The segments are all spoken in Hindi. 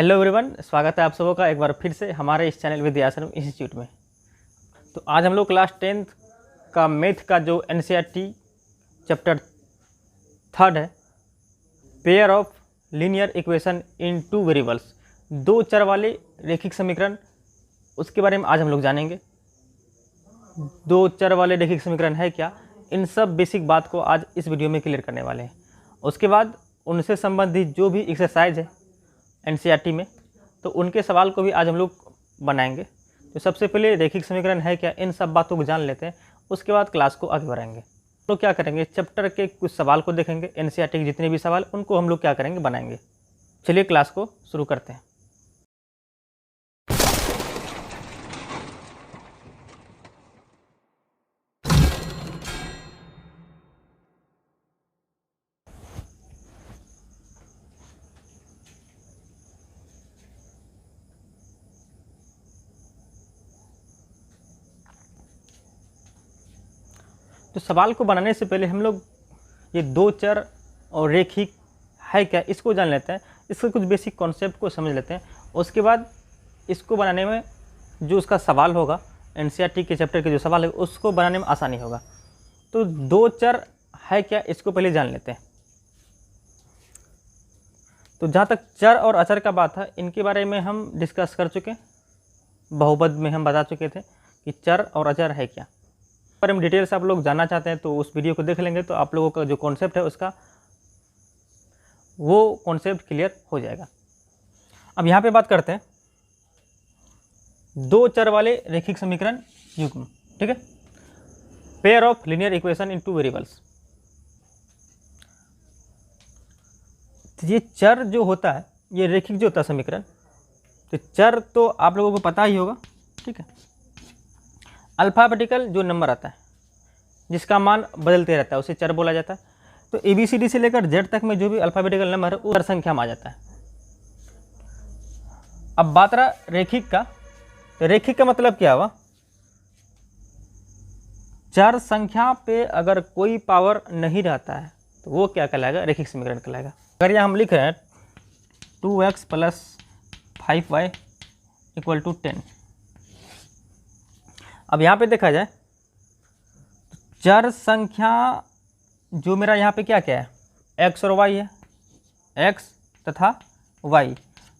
हेलो एवरीवन, स्वागत है आप सबों का एक बार फिर से हमारे इस चैनल विद्याश्रम इंस्टीट्यूट में। तो आज हम लोग क्लास 10th का मैथ का जो एनसीईआरटी चैप्टर 3 है, pair of linear equation in two variables, दो चर वाले रैखिक समीकरण, उसके बारे में आज हम लोग जानेंगे। दो चर वाले रैखिक समीकरण है क्या, इन सब बेसिक बात को आज इस वीडियो में क्लियर करने वाले हैं। उसके बाद उनसे संबंधित जो भी एक्सरसाइज है एनसीईआरटी में, तो उनके सवाल को भी आज हम लोग बनाएंगे। तो सबसे पहले रैखिक समीकरण है क्या, इन सब बातों को जान लेते हैं, उसके बाद क्लास को आगे बढ़ाएंगे। तो क्या करेंगे, चैप्टर के कुछ सवाल को देखेंगे, एनसीईआरटी के जितने भी सवाल उनको हम लोग क्या करेंगे, बनाएंगे। चलिए क्लास को शुरू करते हैं। तो सवाल को बनाने से पहले हम लोग ये दो चर और रैखिक है क्या, इसको जान लेते हैं, इसके कुछ बेसिक कॉन्सेप्ट को समझ लेते हैं। उसके बाद इसको बनाने में जो उसका सवाल होगा, एनसीईआरटी के चैप्टर के जो सवाल है उसको बनाने में आसानी होगा। तो दो चर है क्या, इसको पहले जान लेते हैं। तो जहाँ तक चर और अचर का बात है, इनके बारे में हम डिस्कस कर चुके हैं। बहुपद में हम बता चुके थे कि चर और अचर है क्या। पर हम डिटेल से आप लोग जानना चाहते हैं तो उस वीडियो को देख लेंगे, तो आप लोगों का जो कॉन्सेप्ट है उसका वो कॉन्सेप्ट क्लियर हो जाएगा। अब यहाँ पे बात करते हैं दो चर वाले रैखिक समीकरण युग्म, ठीक है, pair of linear equation in two variables. ये चर जो होता है, ये रैखिक जो होता है समीकरण, तो चर तो आप लोगों को पता ही होगा, ठीक है। अल्फ़ाबेटिकल जो नंबर आता है जिसका मान बदलते रहता है उसे चर बोला जाता है। तो ABCD से लेकर Z तक में जो भी अल्फ़ाबेटिकल नंबर है वो चर संख्या में आ जाता है। अब बात रहा रैखिक का, तो रैखिक का मतलब क्या हुआ, चर संख्या पे अगर कोई पावर नहीं रहता है तो वो क्या कहलाएगा, रैखिक समीकरण कहलाएगा। अगर यहाँ हम लिख रहे हैं 2x + 5y = 10, अब यहाँ पे देखा जाए चर संख्या जो मेरा यहाँ पे क्या क्या है, x और y है, x तथा y,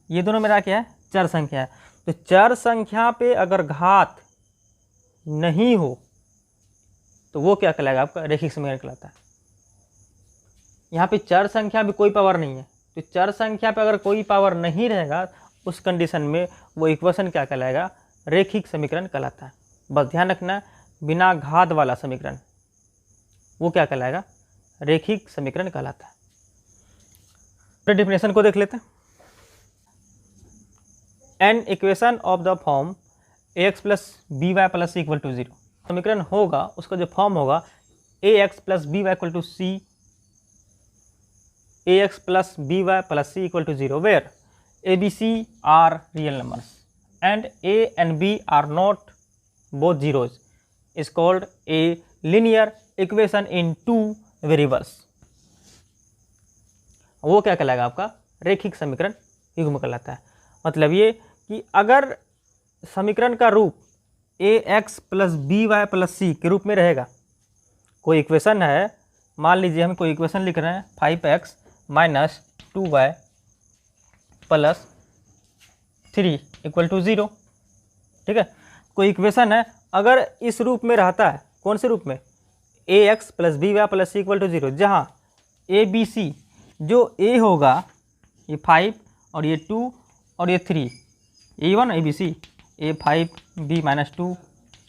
ये दोनों मेरा क्या है, चर संख्या है। तो चर संख्या पे अगर घात नहीं हो तो वो क्या कहलाएगा, आपका रैखिक समीकरण कहलाता है। यहाँ पे चर संख्या भी कोई पावर नहीं है, तो चर संख्या पे अगर कोई पावर नहीं रहेगा उस कंडीशन में वो इक्वेशन क्या कहलाएगा, रैखिक समीकरण कहलाता है। बस ध्यान रखना, बिना घात वाला समीकरण वो क्या कहलाएगा, रैखिक समीकरण कहलाता है। फिर डेफिनेशन को देख लेते हैं। N equation of the form ax + by + c = 0, समीकरण होगा उसका जो फॉर्म होगा ax + by = c, ax + by + c = 0, where abc are real numbers and a and b are not both zeros, is called a linear equation in two variables। वो क्या कहलाएगा, आपका रैखिक समीकरण युग्म कहलाता है। मतलब ये कि अगर समीकरण का रूप ax + by + c के रूप में रहेगा, कोई इक्वेशन है, मान लीजिए हम कोई इक्वेशन लिख रहे हैं 5x - 2y + 3 = 0, ठीक है। कोई इक्वेशन है, अगर इस रूप में रहता है, कौन से रूप में, ax + by + c = 0, जहाँ abc जो a होगा ये 5 और ये 2 और ये 3, ये वन abc, a 5 b - 2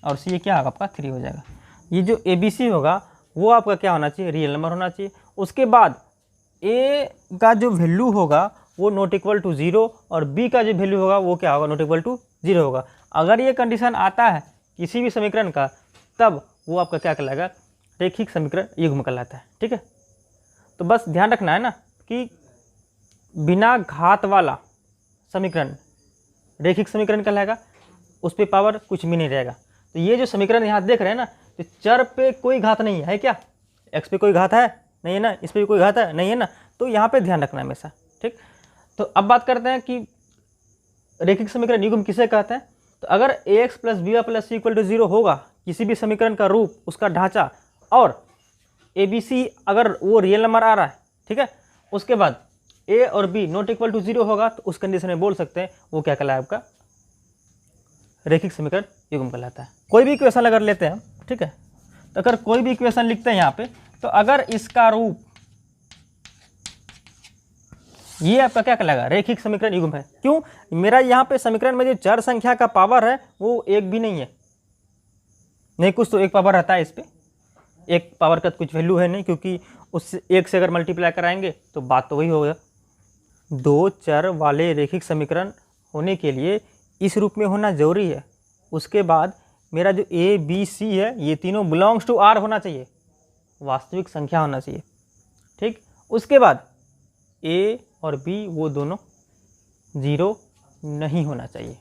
और c ये क्या होगा, आपका 3 हो जाएगा। ये जो abc होगा वो आपका क्या होना चाहिए, रियल नंबर होना चाहिए। उसके बाद a का जो वैल्यू होगा वो नॉट इक्वल टू 0 और b का जो वैल्यू होगा वो क्या होगा, नॉट इक्वल टू 0 होगा। अगर ये कंडीशन आता है किसी भी समीकरण का, तब वो आपका क्या कहलाएगा, रैखिक समीकरण युग्म कहलाता है, ठीक है। तो बस ध्यान रखना है ना कि बिना घात वाला समीकरण रैखिक समीकरण कहलाएगा, उस पर पावर कुछ भी नहीं रहेगा। तो ये जो समीकरण यहाँ देख रहे हैं ना, तो चर पे कोई घात नहीं है क्या, x पे कोई घात है नहीं है ना, इस पर भी कोई घात है नहीं है ना, तो यहाँ पे ध्यान रखना है हमेशा, ठीक। तो अब बात करते हैं कि रेखिक समीकरण युग्म किसे कहते हैं? तो अगर A x plus B Y plus C equal to 0 होगा किसी भी समीकरण का रूप, उसका ढांचा, और ए बी सी अगर वो रियल नंबर आ रहा है, ठीक है, उसके बाद ए और बी नॉट इक्वल टू 0 होगा, तो उस कंडीशन में बोल सकते हैं वो क्या कहलाए आपका रेखिक समीकरण युग्म कहलाता है। कोई भी इक्वेशन अगर लेते हैं, ठीक है, तो अगर कोई भी इक्वेशन लिखते हैं यहाँ पे, तो अगर इसका रूप ये आपका क्या कहलाएगा रेखिक समीकरण युग्म है। क्यों? मेरा यहाँ पे समीकरण में जो चर संख्या का पावर है वो एक भी नहीं है, नहीं कुछ तो एक पावर रहता है, इस पे एक पावर का कुछ वैल्यू है नहीं, क्योंकि उससे एक से अगर मल्टीप्लाई कराएंगे तो बात तो वही होगा। दो चर वाले रेखिक समीकरण होने के लिए इस रूप में होना जरूरी है। उसके बाद मेरा जो ए बी सी है ये तीनों बिलोंग्स टू आर होना चाहिए, वास्तविक संख्या होना चाहिए, ठीक। उसके बाद ए और बी वो दोनों 0 नहीं होना चाहिए,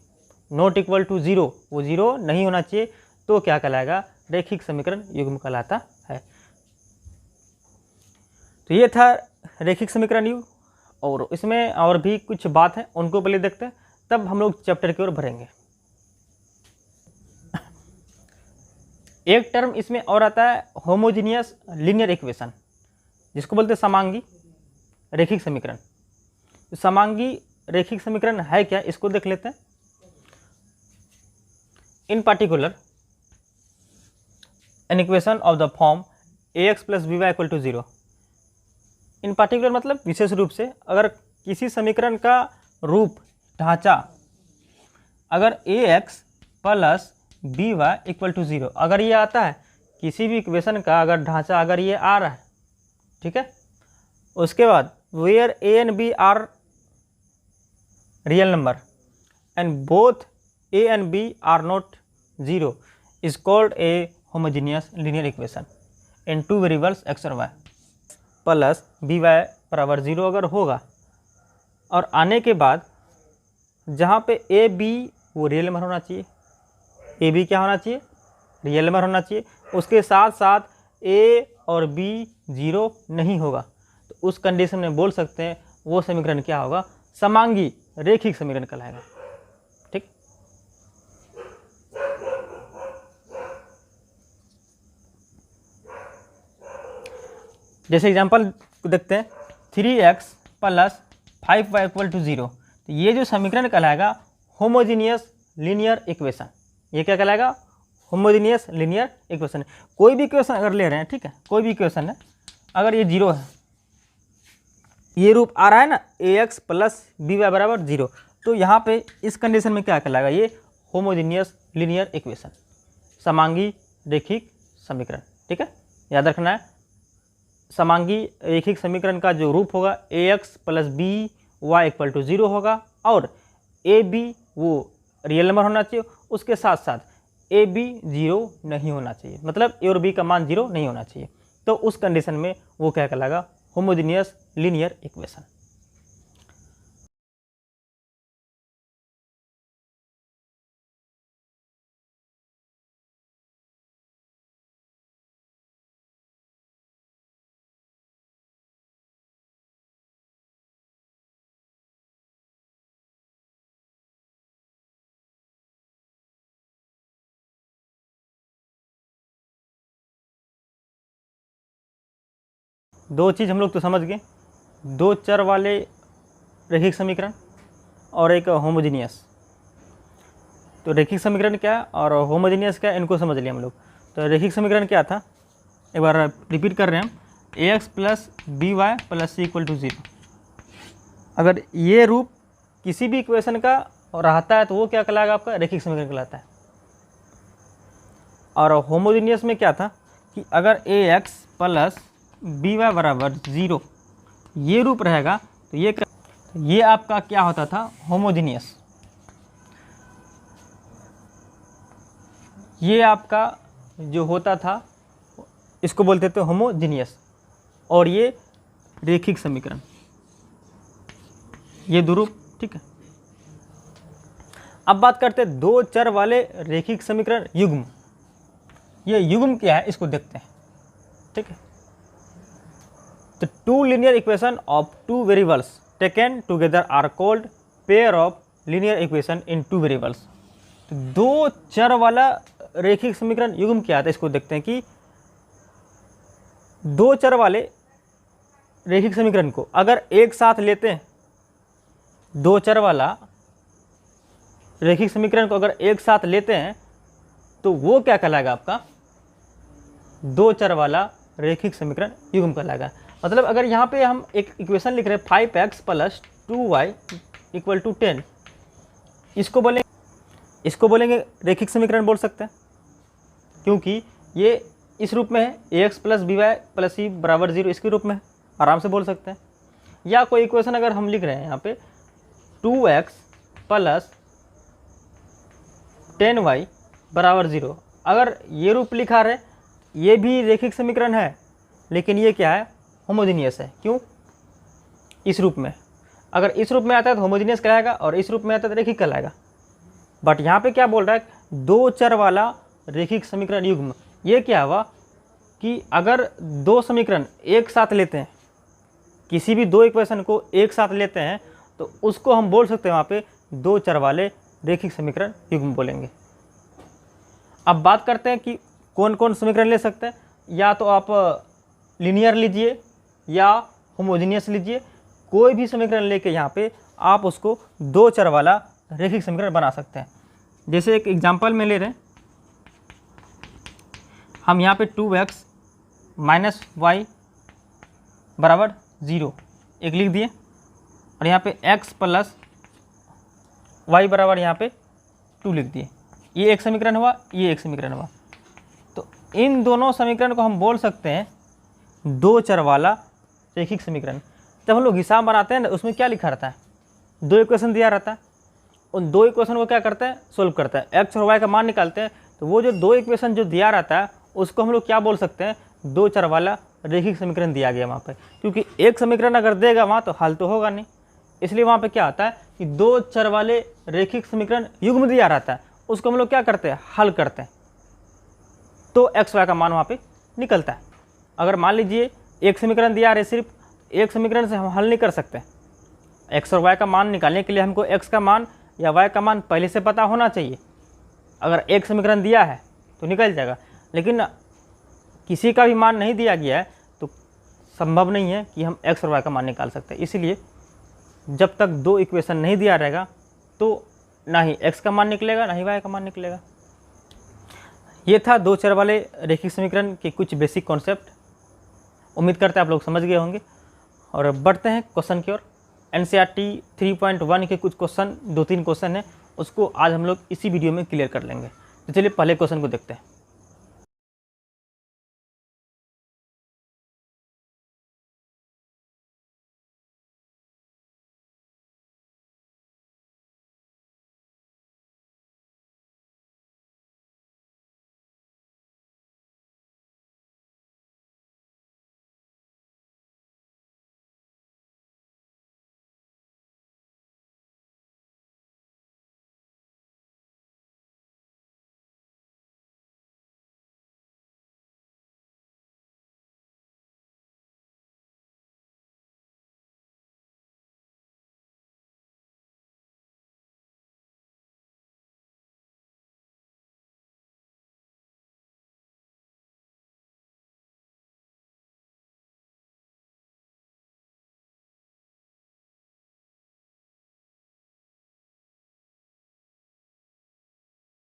नॉट इक्वल टू 0, वो 0 नहीं होना चाहिए, तो क्या कहलाएगा रेखिक समीकरण युग्म कहलाता है। तो ये था रेखिक समीकरण युग्म, और इसमें और भी कुछ बात है उनको पहले देखते हैं, तब हम लोग चैप्टर की ओर भरेंगे। एक टर्म इसमें और आता है होमोजीनियस लीनियर इक्वेशन, जिसको बोलते हैं समांगी रेखिक समीकरण। समांगी रेखिक समीकरण है क्या, इसको देख लेते हैं। In particular an equation of the form a x plus B Y equal to 0। In particular मतलब विशेष रूप से अगर किसी समीकरण का रूप ढांचा अगर A x plus B Y equal to 0 अगर ये आता है, किसी भी इक्वेशन का अगर ढांचा अगर ये आ रहा है, ठीक है, उसके बाद where a and b are real number and both a and b are not 0 is called a homogeneous linear equation in two variables x और वाई। प्लस बी वाई बराबर 0 अगर होगा और आने के बाद जहाँ पे ए बी वो रियल नंबर होना चाहिए, ए बी क्या होना चाहिए रियल नंबर होना चाहिए, उसके साथ साथ ए और बी 0 नहीं होगा, तो उस कंडीशन में बोल सकते हैं वो समीकरण क्या होगा समांगी रेखिक समीकरण कहलाएगा, ठीक। जैसे एग्जांपल देखते हैं 3x plus 5y equal to 0, तो ये जो समीकरण कहलाएगा होमोजीनियस लीनियर इक्वेशन। ये क्या कहलाएगा होमोजीनियस लीनियर इक्वेशन। कोई भी इक्वेशन अगर ले रहे हैं, ठीक है, कोई भी इक्वेशन है, अगर ये 0 है, ये रूप आ रहा है ना ए एक्स प्लस बी वाई बराबर 0, तो यहाँ पे इस कंडीशन में क्या कहलाएगा ये होमोजीनियस लीनियर इक्वेशन, समांगी रेखिक समीकरण, ठीक है, याद रखना है। समांगी रेखिक समीकरण का जो रूप होगा A x plus B Y equal to 0 होगा, और ए बी वो रियल नंबर होना चाहिए, उसके साथ साथ ए बी 0 नहीं होना चाहिए, मतलब ए और बी का मान 0 नहीं होना चाहिए, तो उस कंडीशन में वो क्या कहलाएगा होमोजीनियस लीनियर इक्वेशन। दो चीज़ हम लोग तो समझ गए, दो चर वाले रेखिक समीकरण और एक होमोजीनियस। तो रेखिक समीकरण क्या है और होमोजीनियस क्या है इनको समझ लिया हम लोग। तो रेखिक समीकरण क्या था, एक बार रिपीट कर रहे हैं हम, A x plus B Y plus C equal to 0। अगर ये रूप किसी भी इक्वेशन का रहता है तो वो क्या कहलाएगा आपका रेखिक समीकरण कहलाता है। और होमोजीनियस में क्या था कि अगर A x plus B y बराबर 0 ये रूप रहेगा तो ये आपका क्या होता था होमोजीनियस। ये आपका जो होता था इसको बोलते थे होमोजीनियस, और ये रेखिक समीकरण, ये दो रूप, ठीक है। अब बात करते हैं दो चर वाले रेखिक समीकरण युग्म। ये युग्म क्या है इसको देखते हैं, ठीक है। The two linear equation of two variables taken together are called pair of linear equation in two variables. तो दो चर वाला रेखिक समीकरण युग्म क्या आता है, इसको देखते हैं कि दो चर वाले रेखिक समीकरण को अगर एक साथ लेते हैं, दो चर वाला रेखिक समीकरण को अगर एक साथ लेते हैं तो वो क्या कहलाएगा, आपका दो चर वाला रेखिक समीकरण युग्म कहलाएगा। मतलब अगर यहाँ पे हम एक इक्वेशन लिख रहे हैं 5x + 2y = 10, इसको बोलेंगे रेखिक समीकरण बोल सकते हैं, क्योंकि ये इस रूप में है ax + by + c = 0, इसके रूप में है, आराम से बोल सकते हैं। या कोई इक्वेशन अगर हम लिख रहे हैं यहाँ पे 2x + 10y = 0, अगर ये रूप लिखा रहे, ये भी रेखिक समीकरण है, लेकिन ये क्या है, होमोजीनियस है। क्यों, इस रूप में, अगर इस रूप में आता है तो होमोजीनियस कहलाएगा और इस रूप में आता है तो रेखिक कहलाएगा। बट यहाँ पे क्या बोल रहा है, दो चर वाला रेखिक समीकरण युग्म। ये क्या हुआ कि अगर दो समीकरण एक साथ लेते हैं, किसी भी दो इक्वेशन को एक साथ लेते हैं, तो उसको हम बोल सकते हैं वहाँ पे दो चर वाले रेखिक समीकरण युग्म बोलेंगे। अब बात करते हैं कि कौन कौन समीकरण ले सकते हैं। या तो आप लीनियर लीजिए या होमोजीनियस लीजिए, कोई भी समीकरण लेके यहाँ पे आप उसको दो चर वाला रेखिक समीकरण बना सकते हैं। जैसे एक एग्जांपल में ले रहे हैं, हम यहाँ पे 2x - y = 0 एक लिख दिए, और यहाँ पे x + y = यहाँ पे 2 लिख दिए। ये एक समीकरण हुआ, ये एक समीकरण हुआ। तो इन दोनों समीकरण को हम बोल सकते हैं दो चर वाला रेखिक समीकरण। जब हम लोग हिसाब बनाते हैं ना, उसमें क्या लिखा रहता है, दो इक्वेशन दिया रहता है, उन दो इक्वेशन को क्या करते हैं, सोल्व करते हैं, एक्स और वाई का मान निकालते हैं। तो वो जो दो इक्वेशन जो दिया रहता है उसको हम लोग क्या बोल सकते हैं, दो चर वाला रेखिक समीकरण दिया गया वहाँ पे। क्योंकि एक समीकरण अगर देगा वहाँ तो हल तो होगा नहीं, इसलिए वहाँ पे क्या आता है कि दो चर वाले रेखिक समीकरण युग्म दिया रहता है, उसको हम लोग क्या करते हैं, हल करते हैं, तो एक्स वाई का मान वहाँ पे निकलता है। अगर मान लीजिए एक समीकरण दिया रहे, सिर्फ एक समीकरण से हम हल नहीं कर सकते। एक्स और वाई का मान निकालने के लिए हमको एक्स का मान या वाई का मान पहले से पता होना चाहिए। अगर एक समीकरण दिया है तो निकल जाएगा, लेकिन किसी का भी मान नहीं दिया गया है तो संभव नहीं है कि हम एक्स और वाई का मान निकाल सकते हैं। इसीलिए जब तक दो इक्वेशन नहीं दिया रहेगा तो ना ही एक्स का मान निकलेगा ना ही वाई का मान निकलेगा। ये था दो चर वाले रेखिक समीकरण के कुछ बेसिक कॉन्सेप्ट। उम्मीद करते हैं आप लोग समझ गए होंगे। और बढ़ते हैं क्वेश्चन की ओर। NCERT 3.1 के कुछ क्वेश्चन, 2-3 क्वेश्चन है, उसको आज हम लोग इसी वीडियो में क्लियर कर लेंगे। तो चलिए पहले क्वेश्चन को देखते हैं।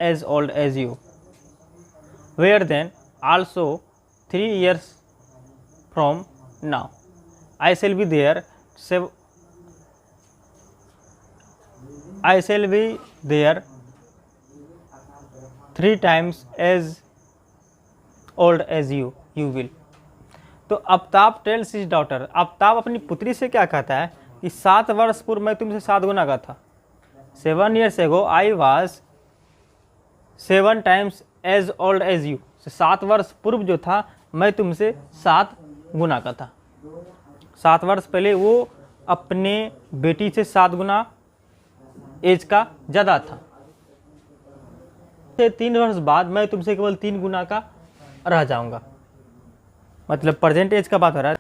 As old as you, where then also 3 years from now I shall be there 3 times as old as you will। तो Aftab tales his daughter, Aftab अपनी पुत्री से क्या कहता है कि 7 वर्ष पूर्व मैं तुमसे 7 गुना का था। 7 years ago I was 7 times as old as you। 7 वर्ष पूर्व जो था मैं तुमसे 7 गुना का था। 7 वर्ष पहले वो अपने बेटी से 7 गुना एज का ज़्यादा था। 3 वर्ष बाद मैं तुमसे केवल 3 गुना का रह जाऊंगा। मतलब प्रेजेंट एज का बात हो रहा है।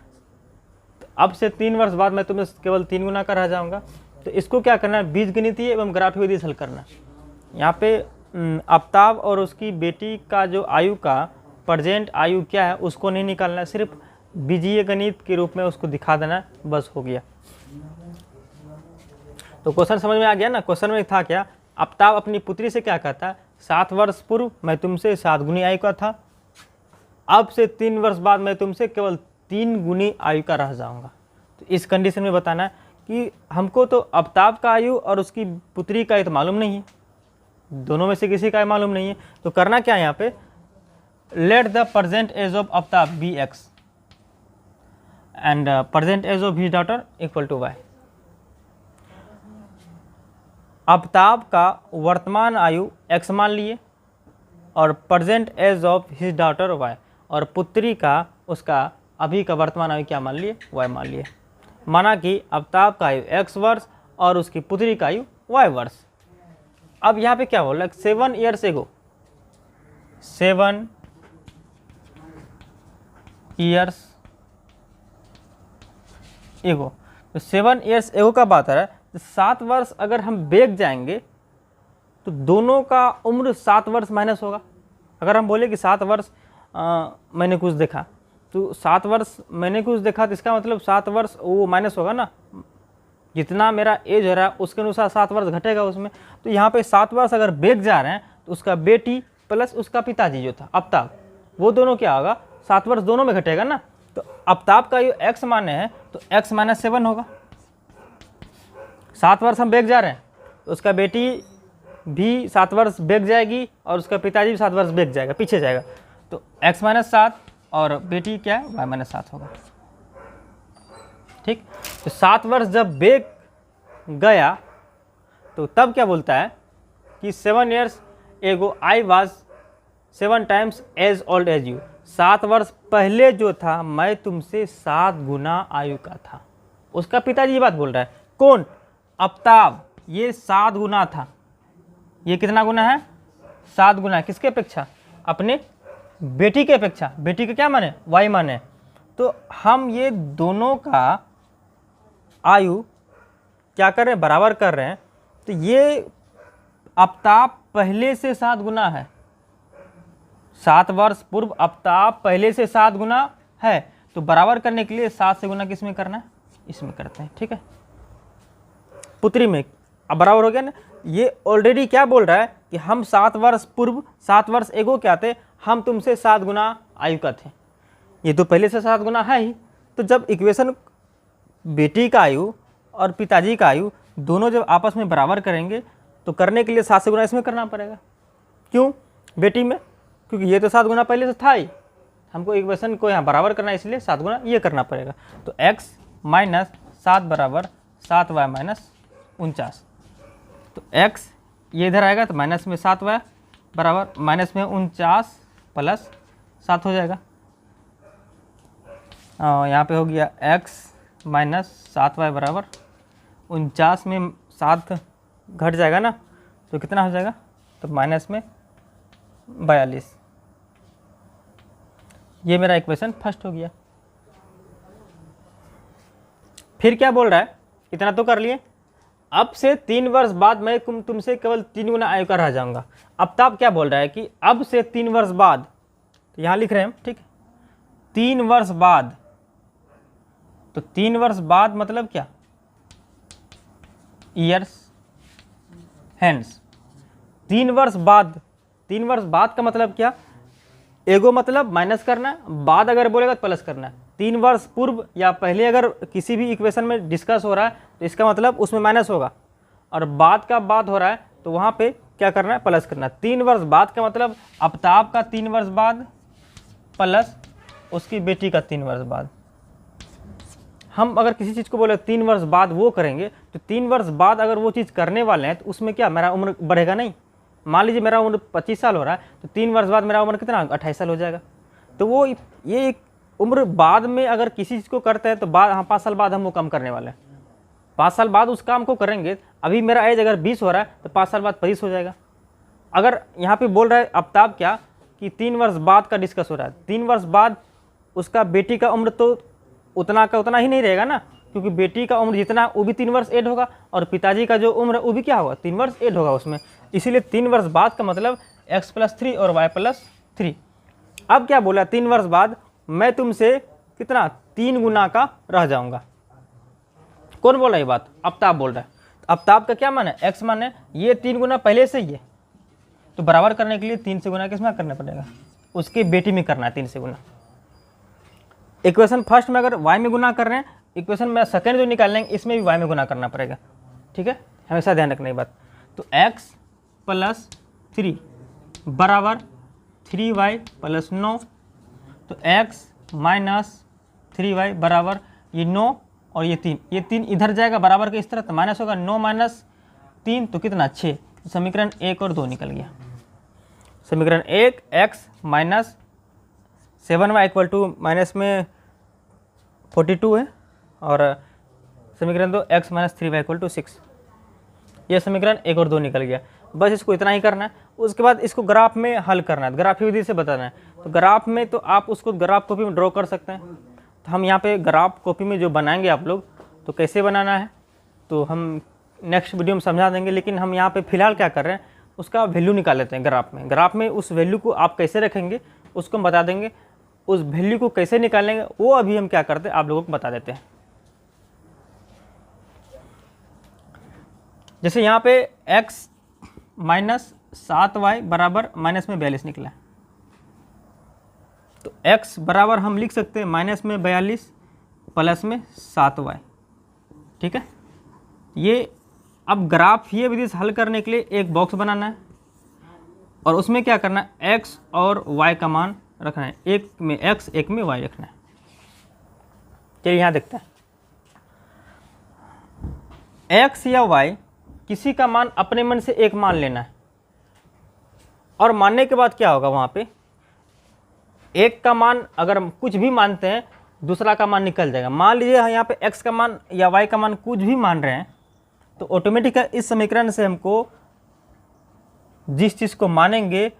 अब से 3 वर्ष बाद मैं तुमसे केवल 3 गुना का रह जाऊंगा। तो इसको क्या करना है, बीजगणितीय एवं ग्राफिक विधि से हल करना। यहाँ पे आफ्ताब और उसकी बेटी का जो आयु का प्रेजेंट आयु क्या है उसको नहीं निकालना है, सिर्फ बीजीय गणित के रूप में उसको दिखा देना है, बस हो गया। तो क्वेश्चन समझ में आ गया ना। क्वेश्चन में था क्या, आफ्ताब अपनी पुत्री से क्या कहता है, 7 वर्ष पूर्व मैं तुमसे 7 गुनी आयु का था, अब से 3 वर्ष बाद मैं तुमसे केवल 3 गुनी आयु का रह जाऊंगा। तो इस कंडीशन में बताना है कि हमको तो आफ्ताब का आयु और उसकी पुत्री का आयु तो मालूम नहीं है, दोनों में से किसी का मालूम नहीं है। तो करना क्या है यहाँ पे, let the present age of Aftab be x and present age of his daughter equal to y. Aftab का वर्तमान आयु x मान लिए और present age of his daughter y, और पुत्री का उसका अभी का वर्तमान आयु क्या मान लिए, y मान लिए। माना कि आफ्ताब का आयु x वर्ष और उसकी पुत्री का आयु y वर्ष। अब यहाँ पे क्या बोल रहा है, 7 ईयर्स एगो, 7 ईयर्स एगो, तो 7 ईयर्स एगो का बात है। 7 वर्ष अगर हम बेग जाएंगे तो दोनों का उम्र 7 वर्ष माइनस होगा। अगर हम बोले कि 7 वर्ष मैंने कुछ देखा, तो 7 वर्ष मैंने कुछ देखा, तो इसका मतलब 7 वर्ष वो माइनस होगा ना, जितना मेरा एज हो रहा है उसके अनुसार 7 वर्ष घटेगा उसमें। तो यहाँ पे 7 वर्ष अगर बेग जा रहे हैं तो उसका बेटी प्लस उसका पिताजी जो था आफ्ताब, वो दोनों क्या होगा, 7 वर्ष दोनों में घटेगा ना। तो आफ्ताब का ये x माने हैं तो x माइनस 7 होगा। 7 वर्ष हम बेग जा रहे हैं तो उसका बेटी भी 7 वर्ष बेग जाएगी और उसका पिताजी भी 7 वर्ष बेग जाएगा, पीछे जाएगा। तो x माइनस 7 और बेटी क्या है, y माइनस 7 होगा। ठीक, तो 7 वर्ष जब बेग गया तो तब क्या बोलता है कि 7 years ago I was 7 times as old as you. 7 वर्ष पहले जो था मैं तुमसे 7 गुना आयु का था। उसका पिताजी ये बात बोल रहा है, कौन, आफ्ताब, ये 7 गुना था। ये कितना गुना है, 7 गुना। किसके अपेक्षा, अपने बेटी के अपेक्षा। बेटी के क्या माने, वाई माने। तो हम ये दोनों का आयु क्या कर रहे हैं, बराबर कर रहे हैं। तो ये आफ्ताब पहले से 7 गुना है, 7 वर्ष पूर्व आफ्ताब पहले से 7 गुना है। तो बराबर करने के लिए 7 से गुना किस में करना है, इसमें करते हैं। ठीक है, पुत्री में। अब बराबर हो गया ना। ये ऑलरेडी क्या बोल रहा है कि हम 7 वर्ष पूर्व, 7 वर्ष एगो क्या थे, हम तुमसे 7 गुना आयु का थे। ये तो पहले से 7 गुना है ही। तो जब इक्वेशन बेटी का आयु और पिताजी का आयु दोनों जब आपस में बराबर करेंगे तो करने के लिए 7 से गुना इसमें करना पड़ेगा। क्यों, बेटी में, क्योंकि ये तो 7 गुना पहले से था ही। हमको इक्वेशन को यहाँ बराबर करना है, इसलिए 7 गुना ये करना पड़ेगा। तो x माइनस 7 बराबर 7y माइनस 49। तो x ये इधर आएगा तो माइनस में 7y बराबर माइनस में 49 प्लस 7 हो जाएगा। यहाँ पे हो गया x माइनस 7y बराबर 49 में 7 घट जाएगा ना, तो कितना हो जाएगा, तो माइनस में 42। ये मेरा इक्वेशन फर्स्ट हो गया। फिर क्या बोल रहा है, इतना तो कर लिए। अब से 3 वर्ष बाद मैं तुमसे केवल 3 गुना आयु का रह जाऊंगा। आफ्ताब क्या बोल रहा है कि अब से 3 वर्ष बाद, तो यहाँ लिख रहे हैं, ठीक है, 3 वर्ष बाद। तो 3 वर्ष बाद मतलब क्या, ईयर्स हैंड्स। 3 वर्ष बाद, 3 वर्ष बाद का मतलब क्या, एगो मतलब माइनस करना है, बाद अगर बोलेगा तो प्लस करना है। 3 वर्ष पूर्व या पहले अगर किसी भी इक्वेशन में डिस्कस हो रहा है तो इसका मतलब उसमें माइनस होगा, और बाद का बात हो रहा है तो वहाँ पे क्या करना है, प्लस करना है। 3 वर्ष बाद का मतलब आफ्ताब का 3 वर्ष बाद प्लस उसकी बेटी का 3 वर्ष बाद। हम अगर किसी चीज़ को बोले 3 वर्ष बाद वो करेंगे, तो 3 वर्ष बाद अगर वो चीज़ करने वाले हैं तो उसमें क्या मेरा उम्र बढ़ेगा नहीं। मान लीजिए मेरा उम्र 25 साल हो रहा है, तो 3 वर्ष बाद मेरा उम्र कितना, 28 साल हो जाएगा। तो वो ये एक उम्र बाद में अगर किसी चीज़ को करते हैं तो बाद, हाँ 5 साल बाद हम वो काम करने वाले हैं, 5 साल बाद उस काम को करेंगे। अभी मेरा एज अगर 20 हो रहा है तो 5 साल बाद 25 हो जाएगा। अगर यहाँ पे बोल रहा है आफ्ताब क्या कि 3 वर्ष बाद का डिस्कस हो रहा है, 3 वर्ष बाद उसका बेटी का उम्र तो उतना का उतना ही नहीं रहेगा ना, क्योंकि बेटी का उम्र जितना वो भी 3 वर्ष ऐड होगा और पिताजी का जो उम्र है वो भी क्या होगा 3 वर्ष ऐड होगा उसमें, इसीलिए 3 वर्ष बाद का मतलब x+3 और y+3। अब क्या बोला 3 वर्ष बाद मैं तुमसे कितना 3 गुना का रह जाऊंगा। कौन बोल रहा है ये बात? आफ्ताब बोल रहा है। आफ्ताब का क्या मान है? x मान है, ये 3 गुना पहले से ही है, तो बराबर करने के लिए 3 से गुना किसमें करना पड़ेगा? उसकी बेटी में करना है 3 से गुना। इक्वेशन फर्स्ट में अगर y में गुना कर रहे हैं, इक्वेशन में सेकेंड जो निकाल लेंगे इसमें भी y में गुना करना पड़ेगा। ठीक है, हमेशा ध्यान रखना ये बात। तो x+3 बराबर 3y+9, तो x-3y बराबर ये 9 और ये 3, ये 3 इधर जाएगा बराबर के इस तरह, तो माइनस होगा 9 - 3 तो कितना 6। समीकरण 1 और 2 निकल गया। समीकरण 1 x - 7y = माइनस में 42 है और समीकरण 2 x - 3y = 6। यह समीकरण 1 और 2 निकल गया। बस इसको इतना ही करना है। उसके बाद इसको ग्राफ में हल करना है, ग्राफी विधि से बताना है। तो ग्राफ में तो आप उसको ग्राफ कॉपी में ड्रॉ कर सकते हैं। तो हम यहाँ पे ग्राफ कॉपी में जो बनाएंगे आप लोग, तो कैसे बनाना है तो हम नेक्स्ट वीडियो में समझा देंगे। लेकिन हम यहाँ पे फिलहाल क्या कर रहे हैं, उसका वैल्यू निकाल लेते हैं ग्राफ में। ग्राफ में उस वैल्यू को आप कैसे रखेंगे उसको हम बता देंगे। उस वैल्यू को कैसे निकालेंगे वो अभी हम क्या करते हैं आप लोगों को बता देते हैं। जैसे यहाँ पे x - 7y बराबर माइनस में 42 निकला है, तो x बराबर हम लिख सकते हैं माइनस में 42 प्लस में 7y। ठीक है, ये अब ग्राफ ये विधि से हल करने के लिए एक बॉक्स बनाना है और उसमें क्या करना है x और y का मान रखना है, एक में x एक में y रखना है। चलिए यहाँ देखते हैं, x या y किसी का मान अपने मन से एक मान लेना है और मानने के बाद क्या होगा, वहाँ पे एक का मान अगर हम कुछ भी मानते हैं दूसरा का मान निकल जाएगा। मान लीजिए यहाँ पे x का मान या y का मान कुछ भी मान रहे हैं तो ऑटोमेटिक इस समीकरण से हमको जिस चीज़ को मानेंगे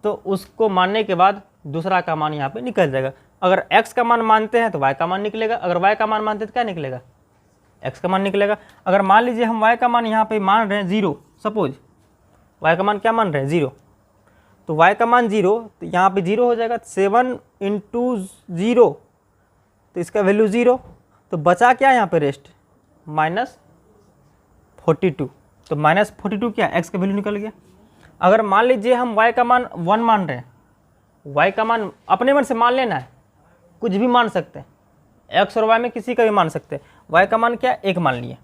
तो उसको मानने के बाद दूसरा का मान यहाँ पे निकल जाएगा। अगर x का मान मानते हैं तो y का मान निकलेगा, अगर y का मान मानते हैं तो क्या निकलेगा, x का मान निकलेगा। अगर मान लीजिए हम y का मान यहाँ पे मान रहे हैं 0, सपोज y का मान क्या मान रहे हैं 0, तो y का मान 0 तो यहाँ पे 0 हो जाएगा। 7 × 0 तो इसका वैल्यू 0, तो बचा क्या यहाँ पे रेस्ट -42, तो -42 क्या x का वैल्यू निकल गया। अगर मान लीजिए हम y का मान 1 मान रहे हैं, y का मान अपने मन से मान लेना है, कुछ भी मान सकते हैं, x और y में किसी का भी मान सकते हैं। y का मान क्या 1 मान लिए।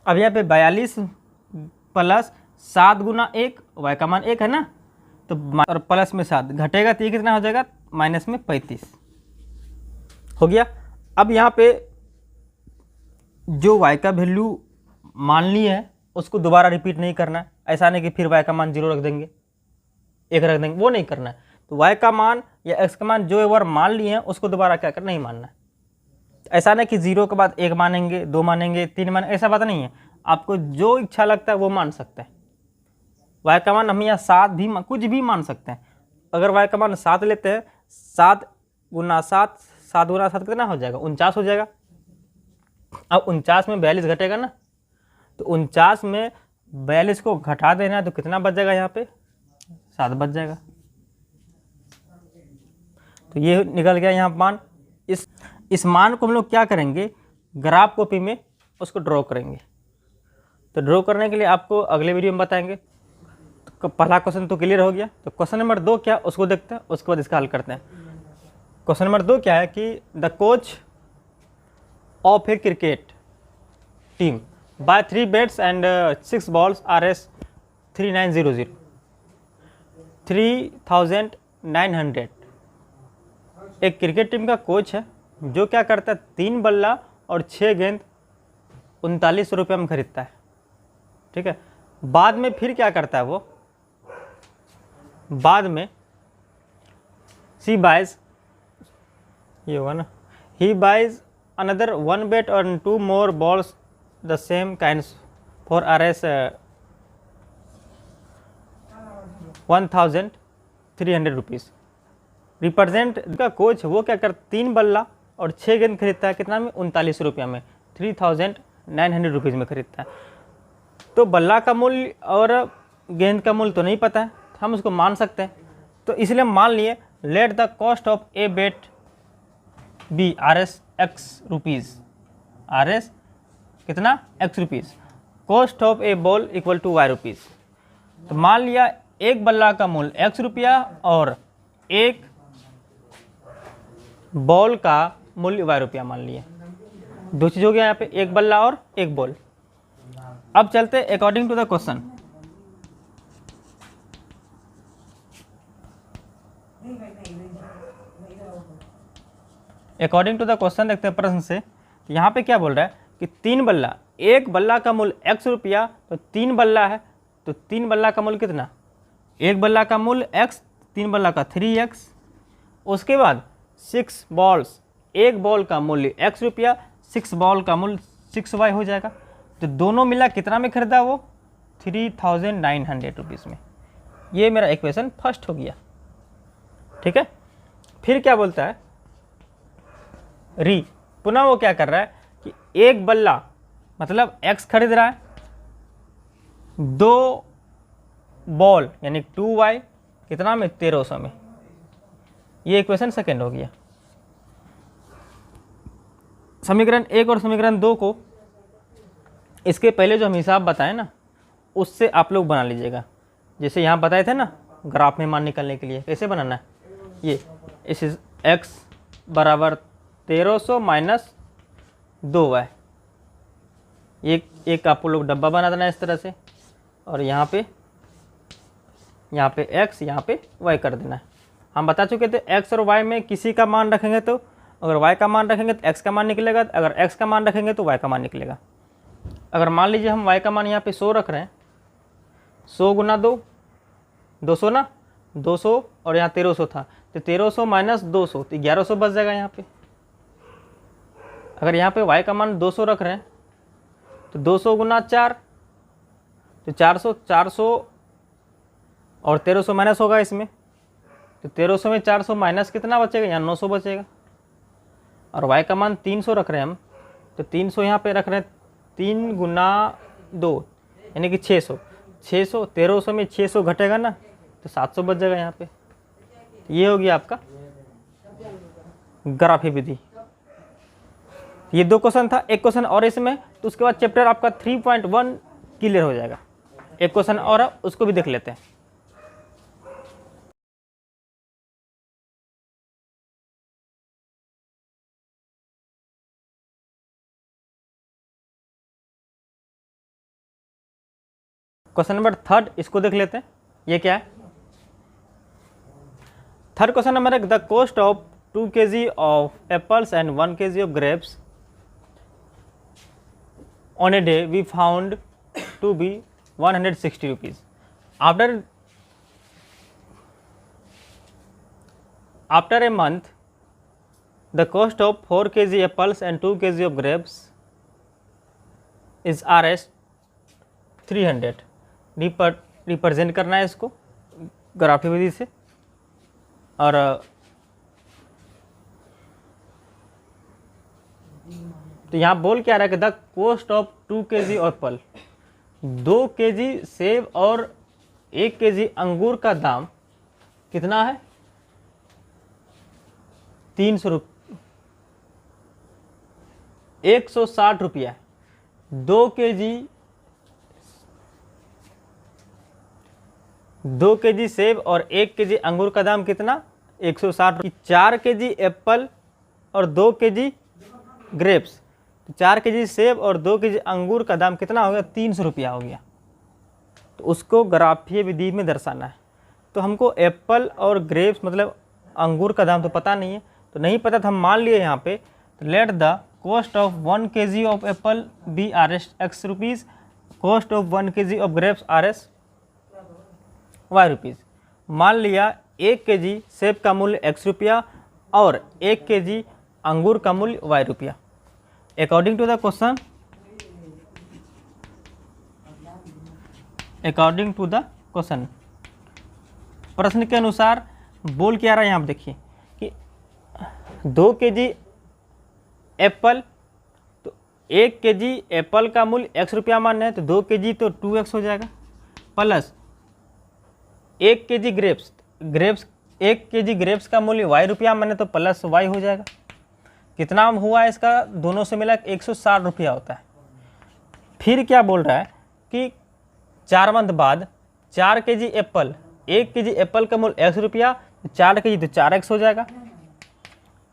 अब यहाँ पे 42 प्लस 7 × 1, y का मान 1 है ना, तो और प्लस में 7 घटेगा तो ये कितना हो जाएगा -35 हो गया। अब यहाँ पे जो y का वैल्यू मान ली है उसको दोबारा रिपीट नहीं करना है। ऐसा नहीं कि फिर y का मान 0 रख देंगे 1 रख देंगे, वो नहीं करना है। तो y का मान या x का मान जो एक बार मान लिए हैं उसको दोबारा क्या करना, नहीं मानना है। ऐसा नहीं कि 0 के बाद 1 मानेंगे 2 मानेंगे 3 मानेंगे, ऐसा बात नहीं है। आपको जो इच्छा लगता है वो मान सकते हैं। y का मान हम यहाँ 7 भी कुछ भी मान सकते हैं। अगर y का मान 7 लेते हैं, 7 × 7 7 × 7 कितना हो जाएगा 49 हो जाएगा। अब 49 में 42 घटेगा ना, तो 49 में 42 को घटा देना है तो कितना बच जाएगा, यहाँ पे 7 बच जाएगा। तो ये निकल गया यहाँ मान। इस मान को हम लोग क्या करेंगे, ग्राफ कॉपी में उसको ड्रॉ करेंगे। तो ड्रॉ करने के लिए आपको अगले वीडियो में बताएंगे। तो पहला क्वेश्चन तो क्लियर हो गया। तो क्वेश्चन नंबर 2 क्या उसको देखते हैं, उसके बाद इसका हल करते हैं। क्वेश्चन नंबर 2 क्या है कि the coach of a cricket team buy 3 bats and 6 balls RS 3900 3900। एक क्रिकेट टीम का कोच है जो क्या करता है 3 बल्ला और 6 गेंद 3900 रुपये में खरीदता है। ठीक है, बाद में फिर क्या करता है वो, बाद में सी बाइज, ये होगा ना, ही बाइज अनदर 1 बैट और 2 more balls the same kinds for RS 1300 rupees. Represent का कोच वो क्या कर 3 बल्ला और 6 गेंद खरीदता है कितना में, 39 रुपया में, 3900 रुपीज़ में खरीदता है। तो बल्ला का मूल्य और गेंद का मूल्य तो नहीं पता है, हम उसको मान सकते हैं। तो इसलिए हम मान लिए let the cost of a bat be RS X rupees, RS कितना X rupees, cost of a ball equal to Y rupees. तो मान लिया एक बल्ला का मूल्य X रुपया और एक बॉल का मूल्य Y रुपया मान लिए। दो चीज़ हो गया यहाँ पे, एक बल्ला और एक बॉल। अब चलते according to the question. According to the question देखते हैं प्रश्न से। तो यहाँ पे क्या बोल रहा है कि 3 बल्ला, एक बल्ला का मूल्य X रुपया, तो 3 बल्ला है, तो 3 बल्ला का मूल्य कितना, एक बल्ला का मूल्य X, 3 बल्ला का 3X। उसके बाद 6 बॉल्स, एक बॉल का मूल्य X रुपया, 6 बॉल का मूल्य 6Y हो जाएगा। तो दोनों मिला कितना में खरीदा वो, 3900 रुपीज़ में। ये मेरा इक्वेशन फर्स्ट हो गया। ठीक है, फिर क्या बोलता है पुनः वो क्या कर रहा है कि एक बल्ला मतलब X खरीद रहा है, 2 बॉल यानी 2Y कितना में, 1300 में। ये इक्वेशन सेकेंड हो गया। समीकरण 1 और समीकरण 2 को इसके पहले जो हम हिसाब बताएं ना, उससे आप लोग बना लीजिएगा। जैसे यहाँ बताए थे ना ग्राफ में मान निकालने के लिए कैसे बनाना है, ये इस X बराबर 1300 माइनस 2Y, एक आपको लोग डब्बा बना देना इस तरह से, और यहाँ पे X यहाँ पे Y कर देना है। हम बता चुके थे X और Y में किसी का मान रखेंगे तो, अगर Y का मान रखेंगे तो X का मान निकलेगा, अगर X का मान रखेंगे तो Y का मान निकलेगा। अगर मान लीजिए हम Y का मान यहाँ पे 100 रख रहे हैं, 100 गुना 2, 200 ना, 200 और यहाँ 1300 था, तो 1300 माइनस 200 तो 1100 बच जाएगा यहाँ पे। अगर यहाँ पे Y का मान 200 रख रहे हैं तो 200 गुना 4 तो 400, 400 और 1300 माइनस होगा इसमें, तो 1300 में 400 माइनस कितना बचेगा, यहाँ 900 बचेगा। और Y का मान 300 रख रहे हैं हम, तो 300 यहाँ पे रख रहे हैं, 3 गुना 2 यानी कि 600, 600 1300 में 600 घटेगा ना, तो 700 बच जाएगा यहाँ पे। ये हो गया आपका ग्राफी विधि। ये 2 क्वेश्चन था, एक क्वेश्चन और इसमें, तो उसके बाद चैप्टर आपका 3.1 क्लियर हो जाएगा। एक क्वेश्चन और है, उसको भी देख लेते हैं। क्वेश्चन नंबर 3 इसको देख लेते हैं। ये क्या है, third question number 1, the cost of 2 kg of apples and 1 kg of grapes on a day we found to be 160 rupees. After a month, the cost of 4 kg apples and 2 kg of grapes is RS 300. Represent करना है इसको ग्राफी विधि से। और तो यहाँ बोल क्या रहा है कि the cost of 2 kg Apple, 2 kg सेब और 1 kg अंगूर का दाम कितना है, 300 रुपये, 160 रुपया। 2 kg सेब और 1 kg अंगूर का दाम कितना, 160 रुपये। 4 kg एप्पल और 2 kg ग्रेप्स, 4 kg सेब और 2 kg अंगूर का दाम कितना हो गया, 300 रुपया हो गया। तो उसको ग्राफीय विधि में दर्शाना है। तो हमको एप्पल और ग्रेप्स मतलब अंगूर का दाम तो पता नहीं है, तो नहीं पता था, हम मान लिए यहाँ पे। तो let the cost of 1 kg of apple be RS X rupees, cost of 1 kg of grapes RS Y rupees. मान लिया 1 kg सेब का मूल्य X रुपया और 1 kg अंगूर का मूल्य Y रुपया। According to the question, according to the question, प्रश्न के अनुसार बोल क्या रहा है यहाँ पे देखिए कि 2 kg एप्पल, तो 1 केजी एप्पल का मूल्य x रुपया मानना है, तो 2 केजी तो 2x हो जाएगा, plus 1 KG grapes 1 KG grapes का मूल्य y रुपया माने तो प्लस y हो जाएगा। कितना हुआ इसका, दोनों से मिला 160 रुपया होता है। फिर क्या बोल रहा है कि 4 मंथ बाद 4 केजी एप्पल, 1 केजी एप्पल का मूल्य x रुपया, 4 केजी तो 4x हो जाएगा।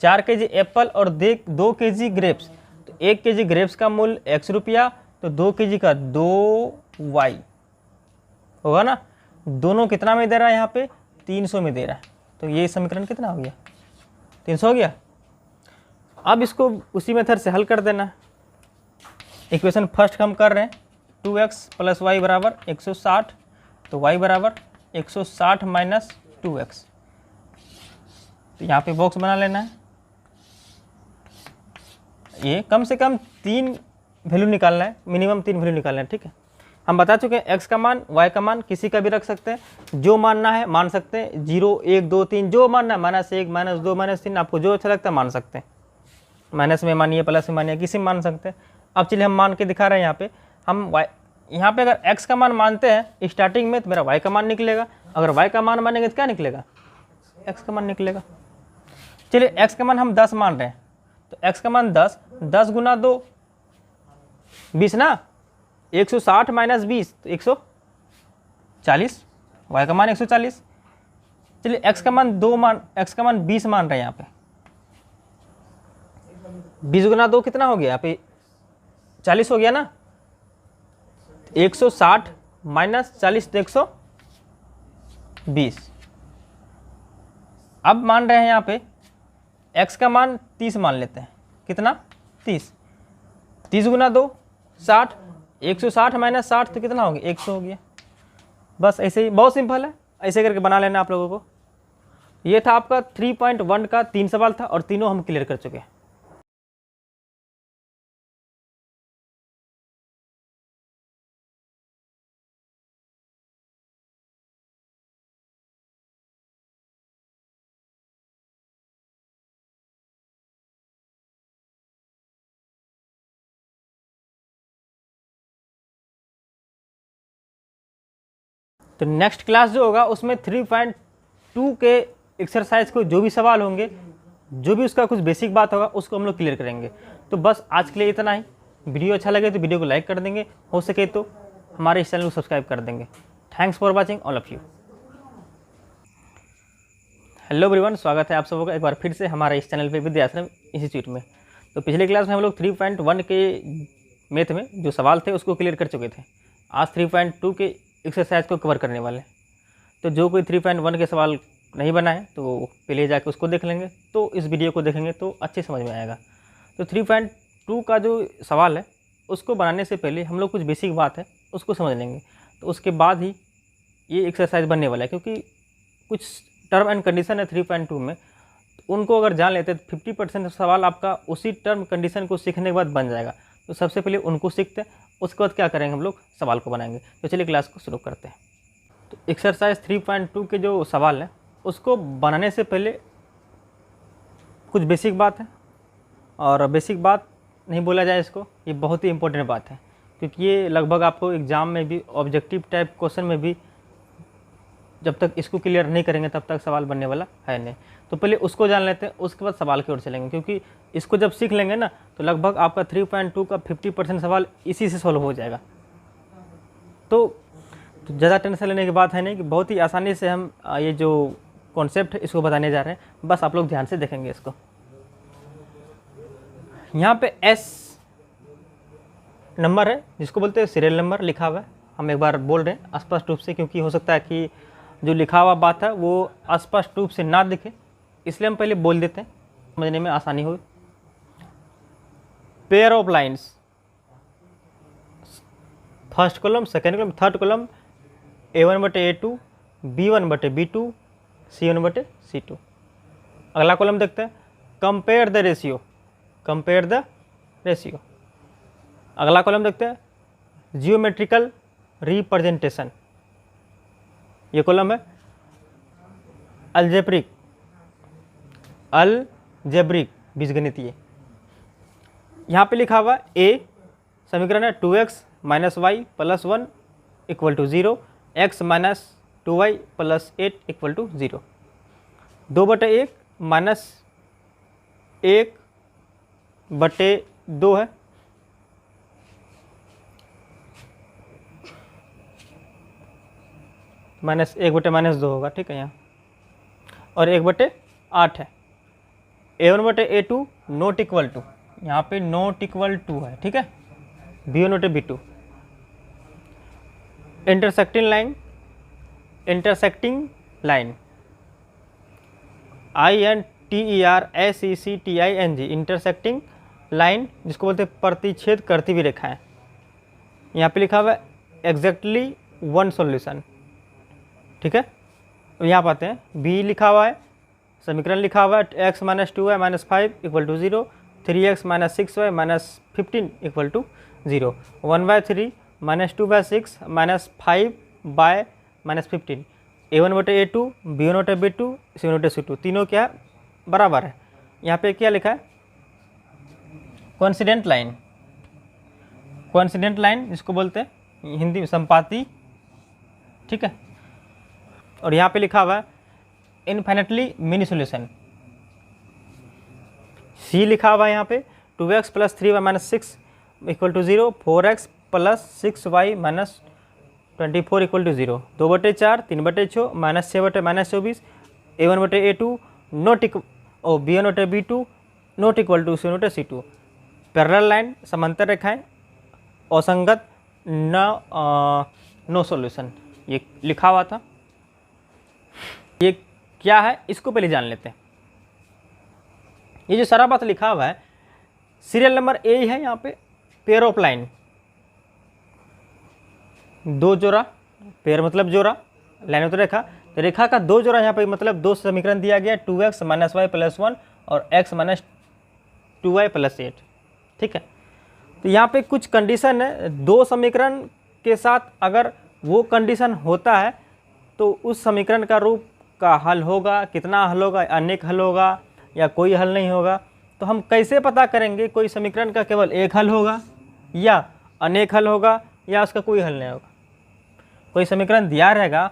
4 केजी एप्पल और 2 केजी ग्रेप्स, तो 1 केजी ग्रेप्स का मूल्य x रुपया, तो 2 केजी का 2y होगा ना। दोनों कितना में दे रहा है, यहाँ पे 300 में दे रहा है, तो ये समीकरण कितना हो गया, 300 हो गया। अब इसको उसी मेथड से हल कर देना है। इक्वेशन फर्स्ट हम कर रहे हैं, 2x प्लस वाई बराबर 160, तो y बराबर 160 माइनस 2x, तो यहाँ पे बॉक्स बना लेना है। ये कम से कम 3 वैल्यू निकालना है, मिनिमम 3 वैल्यू निकालना है, ठीक है। हम बता चुके हैं x का मान, y का मान किसी का भी रख सकते हैं, जो मानना है मान सकते हैं, 0 1 2 3 जो मानना है, -1 -2 -3 आपको जो अच्छा लगता है मान सकते हैं, माइनस में मानिए प्लस में मानिए, किसी में मान सकते हैं। अब चलिए हम मान के दिखा रहे हैं। यहाँ पे हम y, यहाँ पे अगर x का मान मानते हैं स्टार्टिंग में, तो मेरा y का मान निकलेगा। अगर y का मान मानेंगे तो क्या निकलेगा, x का मान निकलेगा। चलिए x का मान हम 10 मान रहे हैं, तो x का मान 10 गुना 2 20 ना, 160 माइनस 20 तो 140, y का मान 140। चलिए x का मान 20 मान रहे हैं। यहाँ पे 20 गुना 2 कितना हो गया, यहाँ पे 40 हो गया ना, 160 माइनस 40 तो 120। अब मान रहे हैं यहाँ पे x का मान 30 मान लेते हैं, कितना 30 गुना 2 60, 160 माइनस 60 तो कितना हो गया, 100 हो गया। बस ऐसे ही, बहुत सिंपल है, ऐसे करके बना लेना आप लोगों को। ये था आपका 3.1 का 3 सवाल था और तीनों हम क्लियर कर चुके हैं। तो नेक्स्ट क्लास जो होगा उसमें 3.2 के एक्सरसाइज को जो भी सवाल होंगे, जो भी उसका कुछ बेसिक बात होगा, उसको हम लोग क्लियर करेंगे। तो बस आज के लिए इतना ही। वीडियो अच्छा लगे तो वीडियो को लाइक कर देंगे, हो सके तो हमारे इस चैनल को सब्सक्राइब कर देंगे। Thanks for watching all of you. Hello everyone, स्वागत है आप सबों का एक बार फिर से हमारे इस चैनल पे विद्याश्रम इंस्टीट्यूट में। तो पिछले क्लास में हम लोग 3.1 के मैथ में जो सवाल थे उसको क्लियर कर चुके थे। आज 3.2 के एक्सरसाइज को कवर करने वाले हैं। तो जो कोई 3.1 के सवाल नहीं बनाए तो पहले जाके उसको देख लेंगे, तो इस वीडियो को देखेंगे तो अच्छे समझ में आएगा। तो 3.2 का जो सवाल है उसको बनाने से पहले हम लोग कुछ बेसिक बात है उसको समझ लेंगे, तो उसके बाद ही ये एक्सरसाइज बनने वाला है। क्योंकि कुछ टर्म एंड कंडीशन है 3.2 में, तो उनको अगर जान लेते तो 50% सवाल आपका उसी टर्म कंडीशन को सीखने के बाद बन जाएगा। तो सबसे पहले उनको सीखते हैं, उसके बाद क्या करेंगे हम लोग, सवाल को बनाएंगे। तो चलिए क्लास को शुरू करते हैं। तो एक्सरसाइज 3.2 के जो सवाल है उसको बनाने से पहले कुछ बेसिक बात है, और बेसिक बात नहीं बोला जाए इसको, ये बहुत ही इंपॉर्टेंट बात है। क्योंकि ये लगभग आपको एग्ज़ाम में भी, ऑब्जेक्टिव टाइप क्वेश्चन में भी, जब तक इसको क्लियर नहीं करेंगे तब तक सवाल बनने वाला है नहीं। तो पहले उसको जान लेते हैं, उसके बाद सवाल की ओर चलेंगे। क्योंकि इसको जब सीख लेंगे ना तो लगभग आपका 3.2 का 50% सवाल इसी से सॉल्व हो जाएगा। तो ज़्यादा टेंशन लेने की बात है नहीं, कि बहुत ही आसानी से हम ये जो कॉन्सेप्ट है इसको बताने जा रहे हैं। बस आप लोग ध्यान से देखेंगे इसको। यहाँ पे S नंबर है जिसको बोलते हैं सीरियल नंबर, लिखा हुआ है। हम एक बार बोल रहे हैं स्पष्ट रूप से, क्योंकि हो सकता है कि जो लिखा हुआ बात है वो स्पष्ट रूप से ना दिखे, इसलिए हम पहले बोल देते हैं, समझने में आसानी हो। Pair of lines, first column, second column, third column, A1/A2, B1/B2, C1/C2। अगला कॉलम देखते हैं, compare the ratio, compare the ratio. अगला कॉलम देखते हैं, जियोमेट्रिकल रिप्रेजेंटेशन, ये कॉलम है। अलजेब्रिक बीजगणितीय। यहाँ पे लिखा हुआ ए समीकरण है 2x minus y plus 1 equal to 0, x minus 2y plus 8 equal to 0, 2/1 minus 1/2 है, माइनस 1/-2 होगा, ठीक है यहाँ, और 1/8 है। a1/a2 नॉट इक्वल टू, यहाँ पे नॉट इक्वल टू है, ठीक है, b1/b2। Intersecting line INTERSECTING, intersecting line जिसको बोलते हैं प्रतिच्छेद करती हुई रेखाएं। यहाँ पे लिखा हुआ है एग्जैक्टली वन सॉल्यूशन, ठीक है। तो यहाँ पाते हैं बी लिखा हुआ है, समीकरण लिखा हुआ है x minus 2y minus 5 equal to 0, 3x minus 6y minus 15 equal to 0, 1/3 minus 2/6 minus 5 minus 15, a1/a2 b1/b2 c1/c2 तीनों क्या बराबर है। यहाँ पे क्या लिखा है कोइंसिडेंट लाइन जिसको बोलते हैं हिंदी में संपाती, ठीक है। और यहाँ पे लिखा हुआ है इन्फिनिटली मिनी सॉल्यूशन, सी लिखा हुआ है यहाँ पे 2x plus 3y minus 6 equal to 0, 4x plus 6y minus 24 equal to 0, 2/4 3/6 minus 6 minus 24, a1/a2 not equal b1/b2 not equal to c1/c2। Parallel line समांतर रेखाएं, असंगत नो सॉल्यूशन, ये लिखा हुआ था। ये क्या है इसको पहले जान लेते हैं। ये जो सारा बात लिखा हुआ है सीरियल नंबर ए है, यहाँ पे पेयर ऑफ लाइन, दो जोड़ा, पेयर मतलब जोड़ा, लाइन मतलब रेखा, तो रेखा का दो जोड़ा यहाँ पे मतलब दो समीकरण दिया गया 2x माइनस वाई प्लस 1 और x माइनस 2y प्लस 8, ठीक है। तो यहाँ पे कुछ कंडीशन है, दो समीकरण के साथ अगर वो कंडीशन होता है तो उस समीकरण का रूप का हल होगा, कितना हल होगा, अनेक हल होगा या कोई हल नहीं होगा। तो हम कैसे पता करेंगे कोई समीकरण का केवल एक हल होगा या अनेक हल होगा या उसका कोई हल नहीं होगा। कोई समीकरण दिया रहेगा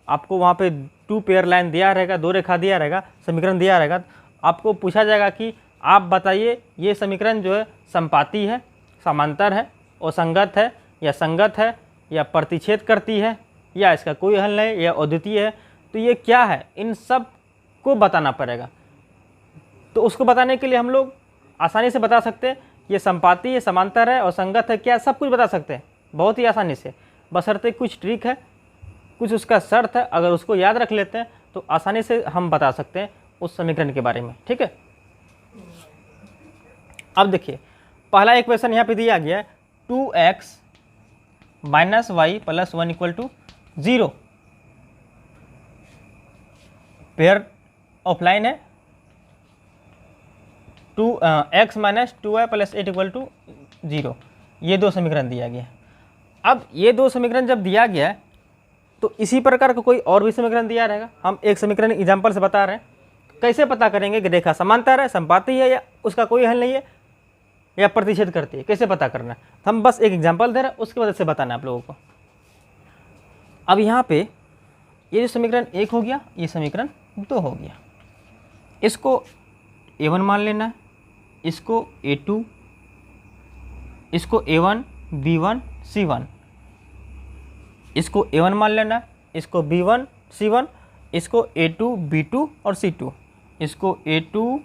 आपको, वहाँ पे 2 पेयर लाइन दिया रहेगा, 2 रेखा दिया रहेगा, समीकरण दिया रहेगा, आपको पूछा जाएगा कि आप बताइए ये समीकरण जो है संपाती है, समांतर है, असंगत है या संगत है या प्रतिच्छेद करती है या इसका कोई हल नहीं या अद्वितीय है। तो ये क्या है, इन सब को बताना पड़ेगा। तो उसको बताने के लिए हम लोग आसानी से बता सकते हैं ये संपाती है, समांतर है और संगत है, क्या सब कुछ बता सकते हैं बहुत ही आसानी से, बशर्ते कुछ ट्रिक है, कुछ उसका शर्त है, अगर उसको याद रख लेते हैं तो आसानी से हम बता सकते हैं उस समीकरण के बारे में, ठीक है। अब देखिए पहला इक्वेशन यहाँ पे दिया गया है 2x minus y plus 1 equal to 0, pair of line है 2x minus 2y plus 8 equal to 0, ये दो समीकरण दिया गया है। अब ये दो समीकरण जब दिया गया है तो इसी प्रकार का कोई और भी समीकरण दिया रहेगा। हम एक समीकरण एग्जाम्पल से बता रहे हैं, कैसे पता करेंगे कि रेखा समांतर है, संपाती है या उसका कोई हल नहीं है या प्रतिच्छेद करती है, कैसे पता करना है। तो हम बस एक एग्जाम्पल दे रहे हैं, उसकी वजह से बताना है आप लोगों को। अब यहाँ पे ये जो समीकरण 1 हो गया, ये समीकरण 2 हो गया, इसको a1 मान लेना है, इसको a2, इसको a1 b1 c1, इसको a1 मान लेना है, इसको b1 c1, इसको a2 b2 और c2, इसको a2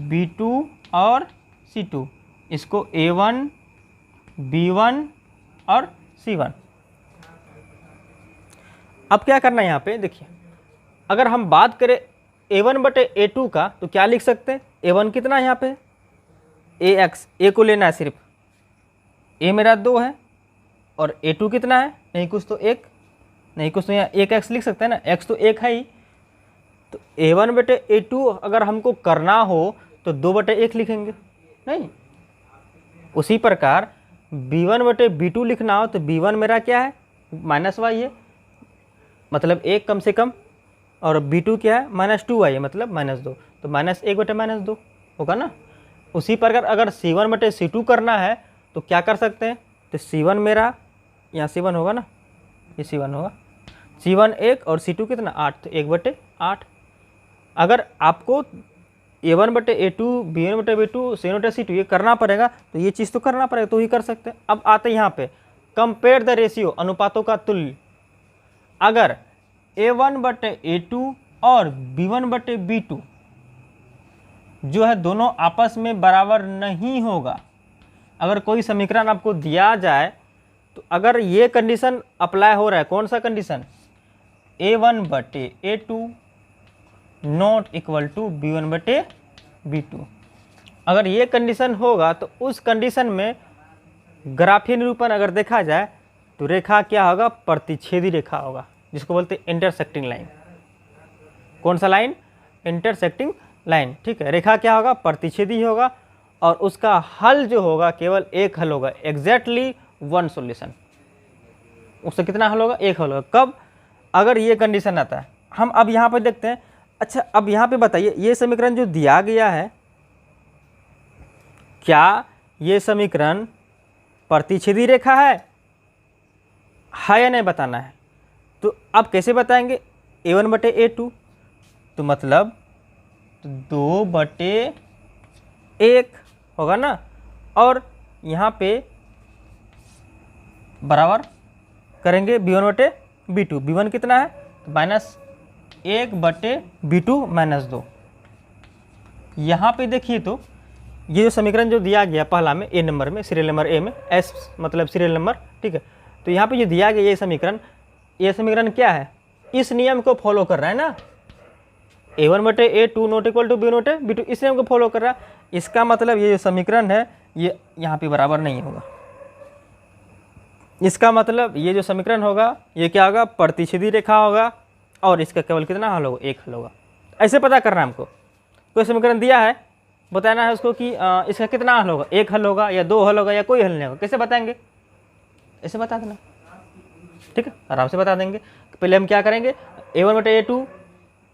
b2 और c2, इसको a1 b1 और c1। अब क्या करना है यहाँ पे देखिए, अगर हम बात करें a1/a2 का तो क्या लिख सकते हैं, a1 कितना है यहाँ पे ax, a को लेना है सिर्फ, a मेरा 2 है और a2 कितना है, नहीं कुछ तो 1, नहीं कुछ तो यहाँ 1x लिख सकते हैं ना, x तो 1 है ही। तो a1/a2 अगर हमको करना हो तो 2/1 लिखेंगे, नहीं। उसी प्रकार b1/b2 लिखना हो तो b1 मेरा क्या है माइनस वाई है, मतलब 1 कम से कम, और b2 क्या है -2y है, मतलब -2, तो -1/-2 होगा ना। उसी प्रकार अगर C1/C2 करना है तो क्या कर सकते हैं, तो C1 मेरा यहाँ C1 होगा ना, ये C1 होगा, C1 1 और C2 कितना 8, तो 1/8। अगर आपको A1/A2 B1/B2 C1/C2 ये करना पड़ेगा तो ये चीज़ तो करना पड़ेगा, तो ही कर सकते हैं। अब आते हैं यहाँ पे कंपेयर द रेशियो, अनुपातों का तुल्य। अगर A1/A2 और B1/B2 जो है दोनों आपस में बराबर नहीं होगा, अगर कोई समीकरण आपको दिया जाए तो अगर ये कंडीशन अप्लाई हो रहा है, कौन सा condition, A1/A2 not equal to B1/B2, अगर ये कंडीशन होगा तो उस कंडीशन में ग्राफीय निरूपण अगर देखा जाए तो रेखा क्या होगा, प्रतिच्छेदी रेखा होगा, जिसको बोलते हैं इंटरसेक्टिंग लाइन। कौन सा लाइन, इंटरसेक्टिंग लाइन, ठीक है। रेखा क्या होगा, प्रतिच्छेदी होगा, और उसका हल जो होगा केवल एक हल होगा, एग्जैक्टली वन सॉल्यूशन। उसका कितना हल होगा, एक हल होगा। कब, अगर ये कंडीशन आता है। हम अब यहाँ पर देखते हैं। अच्छा, अब यहाँ पे बताइए, ये समीकरण जो दिया गया है, क्या ये समीकरण प्रतिच्छेदी रेखा है या नहीं, बताना है। तो अब कैसे बताएंगे, A1/A2 तो मतलब 2/1 होगा ना, और यहाँ पे बराबर करेंगे B1/B2। B1 कितना है, तो -1/B2 -2। यहाँ पे देखिए तो ये जो समीकरण जो दिया गया पहला में, ए नंबर में, सीरियल नंबर ए में, एस मतलब सीरियल नंबर, ठीक है। तो यहाँ पे जो दिया गया ये समीकरण क्या है, इस नियम को फॉलो कर रहा है ना, A1/A2 not equal to B1/B2, इस नियम को फॉलो कर रहा है। इसका मतलब ये जो समीकरण है ये यहाँ पे बराबर नहीं होगा। इसका मतलब ये जो समीकरण होगा ये क्या होगा, प्रतिच्छेदी रेखा होगा, और इसका केवल कितना हल होगा, एक हल होगा। ऐसे पता करना है हमको, कोई समीकरण दिया है, बताना है उसको कि इसका कितना हल होगा, एक हल होगा या दो हल होगा या कोई हल नहीं होगा। कैसे बताएंगे, ऐसे बता देना, ठीक है, आराम से बता देंगे। पहले हम क्या करेंगे, A1/A2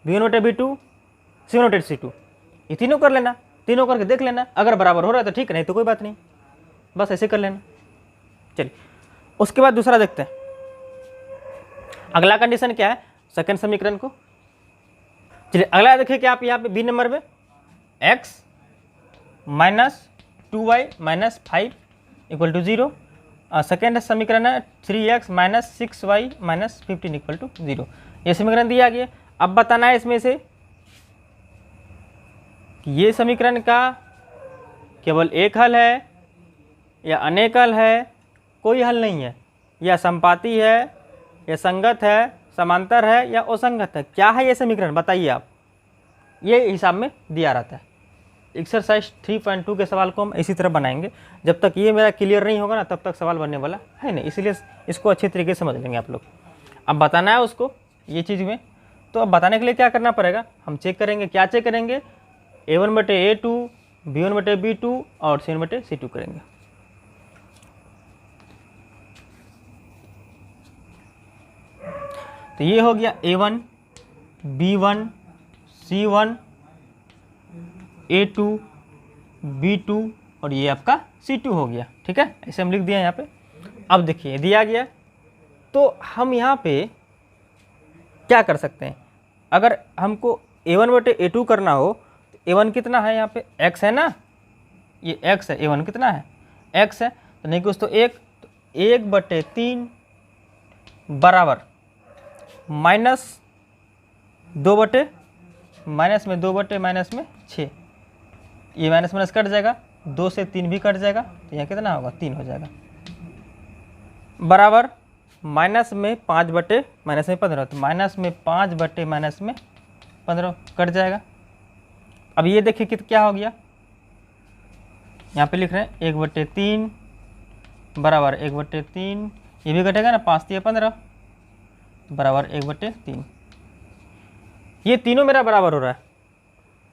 B1/B2 C1/C2 ये तीनों कर लेना, तीनों करके देख लेना, अगर बराबर हो रहा है तो ठीक है, नहीं तो कोई बात नहीं, बस ऐसे कर लेना। चलिए, उसके बाद दूसरा देखते हैं। अगला कंडीशन क्या है, सेकंड समीकरण को। चलिए अगला देखिए कि आप यहाँ पे बी नंबर में x - 2y - 5 = 0। सेकेंड समीकरण है 3x - 6y - 15 = 0। ये समीकरण दिया गया। अब बताना है इसमें से कि ये समीकरण का केवल एक हल है या अनेक हल है, कोई हल नहीं है, या संपाती है या संगत है, समांतर है या असंगत है, क्या है ये समीकरण, बताइए आप। ये हिसाब में दिया रहता है। एक्सरसाइज 3.2 के सवाल को हम इसी तरह बनाएंगे। जब तक ये मेरा क्लियर नहीं होगा ना तब तक सवाल बनने वाला है नहीं, इसलिए इसको अच्छे तरीके से समझ लेंगे आप लोग। अब बताना है उसको ये चीज़ में, तो अब बताने के लिए क्या करना पड़ेगा, हम चेक करेंगे। क्या चेक करेंगे, A1/A2 B1/B2 और C1/C2 करेंगे। तो ये हो गया A1 B1 C1 A2 B2 और ये आपका C2 हो गया, ठीक है, ऐसे हम लिख दिया यहाँ पे। अब देखिए दिया गया, तो हम यहाँ पे क्या कर सकते हैं, अगर हमको A1/A2 करना हो तो A1 कितना है, यहाँ पे x है ना, ये x है, A1 कितना है, x है, तो नहीं कुछ तो 1, तो 1/3 बराबर -2/, माइनस में 2/, माइनस में 6, ये माइनस माइनस कट जाएगा, 2 से 3 भी कट जाएगा, तो यहाँ कितना होगा, 3 हो जाएगा, बराबर माइनस में 5/, माइनस में 15, तो माइनस में 5/, माइनस में 15 कट जाएगा। अब ये देखिए कि क्या हो गया, यहाँ पे लिख रहे हैं 1/3 बराबर 1/3, ये भी कटेगा ना, 5 × 15 बराबर 1/3। ये तीनों मेरा बराबर हो रहा है।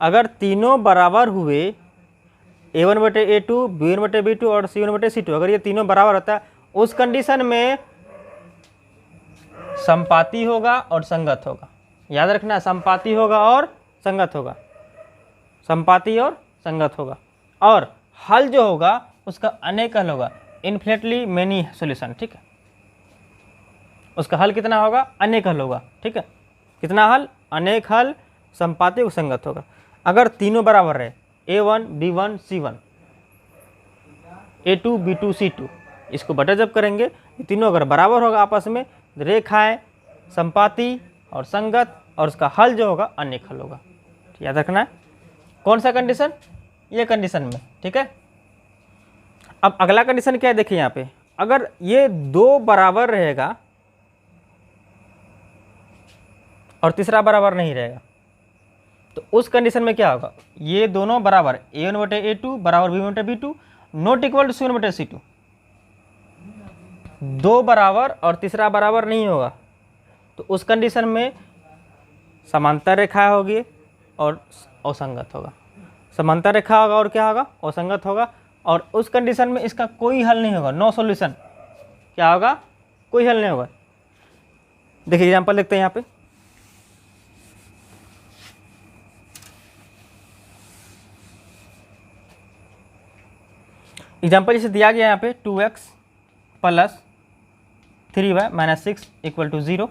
अगर तीनों बराबर हुए, A1/A2 B1/B2 और C1/C2, अगर ये तीनों बराबर होता है उस कंडीशन में संपाती होगा और संगत होगा। याद रखना, संपाती होगा और संगत होगा, संपाती और संगत होगा। और हल जो होगा उसका अनेक हल होगा, इन्फिनिटली मेनी सॉल्यूशन, ठीक है। उसका हल कितना होगा, अनेक हल होगा, ठीक है। कितना हल, अनेक हल, संपाती और संगत होगा। अगर तीनों बराबर रहे A1 B1 C1 A2 B2 C2, इसको बटा जब करेंगे ये तीनों अगर बराबर होगा आपस में, रेखाएं संपाती और संगत, और उसका हल जो होगा अनेक हल होगा। याद रखना है कौन सा कंडीशन, ये कंडीशन में, ठीक है। अब अगला कंडीशन क्या है, देखिए यहाँ पे अगर ये दो बराबर रहेगा और तीसरा बराबर नहीं रहेगा तो उस कंडीशन में क्या होगा, ये दोनों बराबर A1 बटे A2 बराबर B1 बटे B2 not equal to C1 बटे C2, दो बराबर और तीसरा बराबर नहीं होगा तो उस कंडीशन में समांतर रेखा होगी और असंगत होगा। समांतर रेखा होगा और क्या होगा, असंगत होगा, और उस कंडीशन में इसका कोई हल नहीं होगा, नो सॉल्यूशन। क्या होगा, कोई हल नहीं होगा। देखिए एग्जांपल देखते हैं यहाँ पे, एग्जाम्पल जैसे दिया गया यहाँ पे 2x plus 3y minus 6 equal to 0,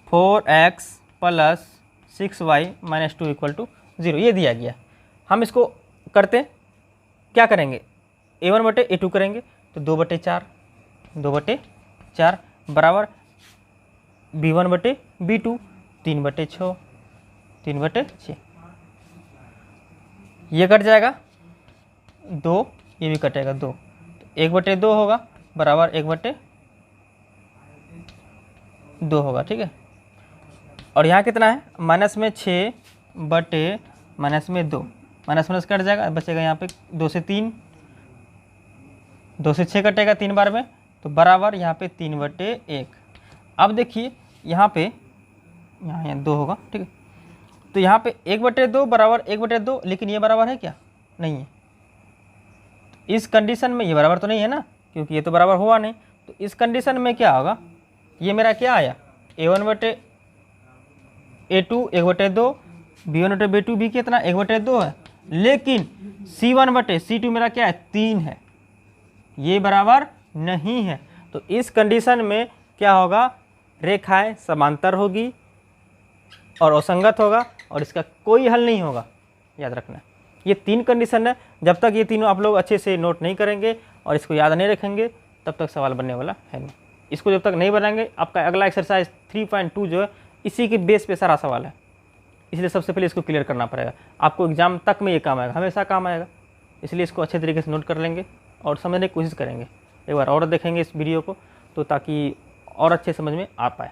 4x plus 6y minus 2 equal to 0, ये दिया गया। हम इसको करते क्या करेंगे, A1 बटे A2 करेंगे तो 2 बटे 4 बराबर B1 बटे B2 3 बटे 6, ये कट जाएगा 2, ये भी कटेगा 2, तो 1 बटे 2 होगा बराबर 1 बटे 2 होगा, ठीक है। और यहाँ कितना है, माइनस में 6 बटे माइनस में 2, माइनस माइनस कट जाएगा, बचेगा यहाँ पे 2 से 3, 2 से 6 कटेगा 3 बार में, तो बराबर यहाँ पे 3 बटे 1। अब देखिए यहाँ पे यहाँ 2 होगा, ठीक है। तो यहाँ पे 1 बटे 2 बराबर 1 बटे 2, लेकिन ये बराबर है क्या, नहीं है। इस कंडीशन में ये बराबर तो नहीं है ना, क्योंकि ये तो बराबर हुआ नहीं, तो इस कंडीशन में क्या होगा, ये मेरा क्या आया A1 बटे A2 1 बटे 2, B1 बटे B2 भी कितना 1 बटे 2 है, लेकिन C1 बटे C2 मेरा क्या है 3 है, ये बराबर नहीं है। तो इस कंडीशन में क्या होगा, रेखाएं समांतर होगी और असंगत होगा और इसका कोई हल नहीं होगा। याद रखना ये 3 कंडीशन है, जब तक ये तीनों आप लोग अच्छे से नोट नहीं करेंगे और इसको याद नहीं रखेंगे तब तक सवाल बनने वाला है नहीं। इसको जब तक नहीं बनाएंगे आपका अगला एक्सरसाइज 3.2 जो है इसी के बेस पे सारा सवाल है, इसलिए सबसे पहले इसको क्लियर करना पड़ेगा। आपको एग्जाम तक में ये काम आएगा, हमेशा काम आएगा, इसलिए इसको अच्छे तरीके से नोट कर लेंगे और समझने की कोशिश करेंगे। एक बार और देखेंगे इस वीडियो को तो ताकि और अच्छे समझ में आ पाए।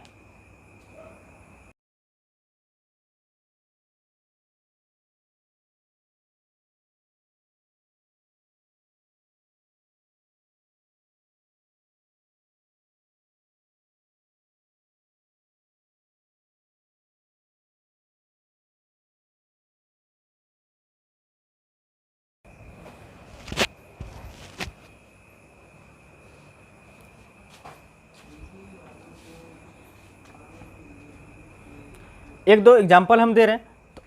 एक दो एग्जाम्पल हम दे रहे हैं तो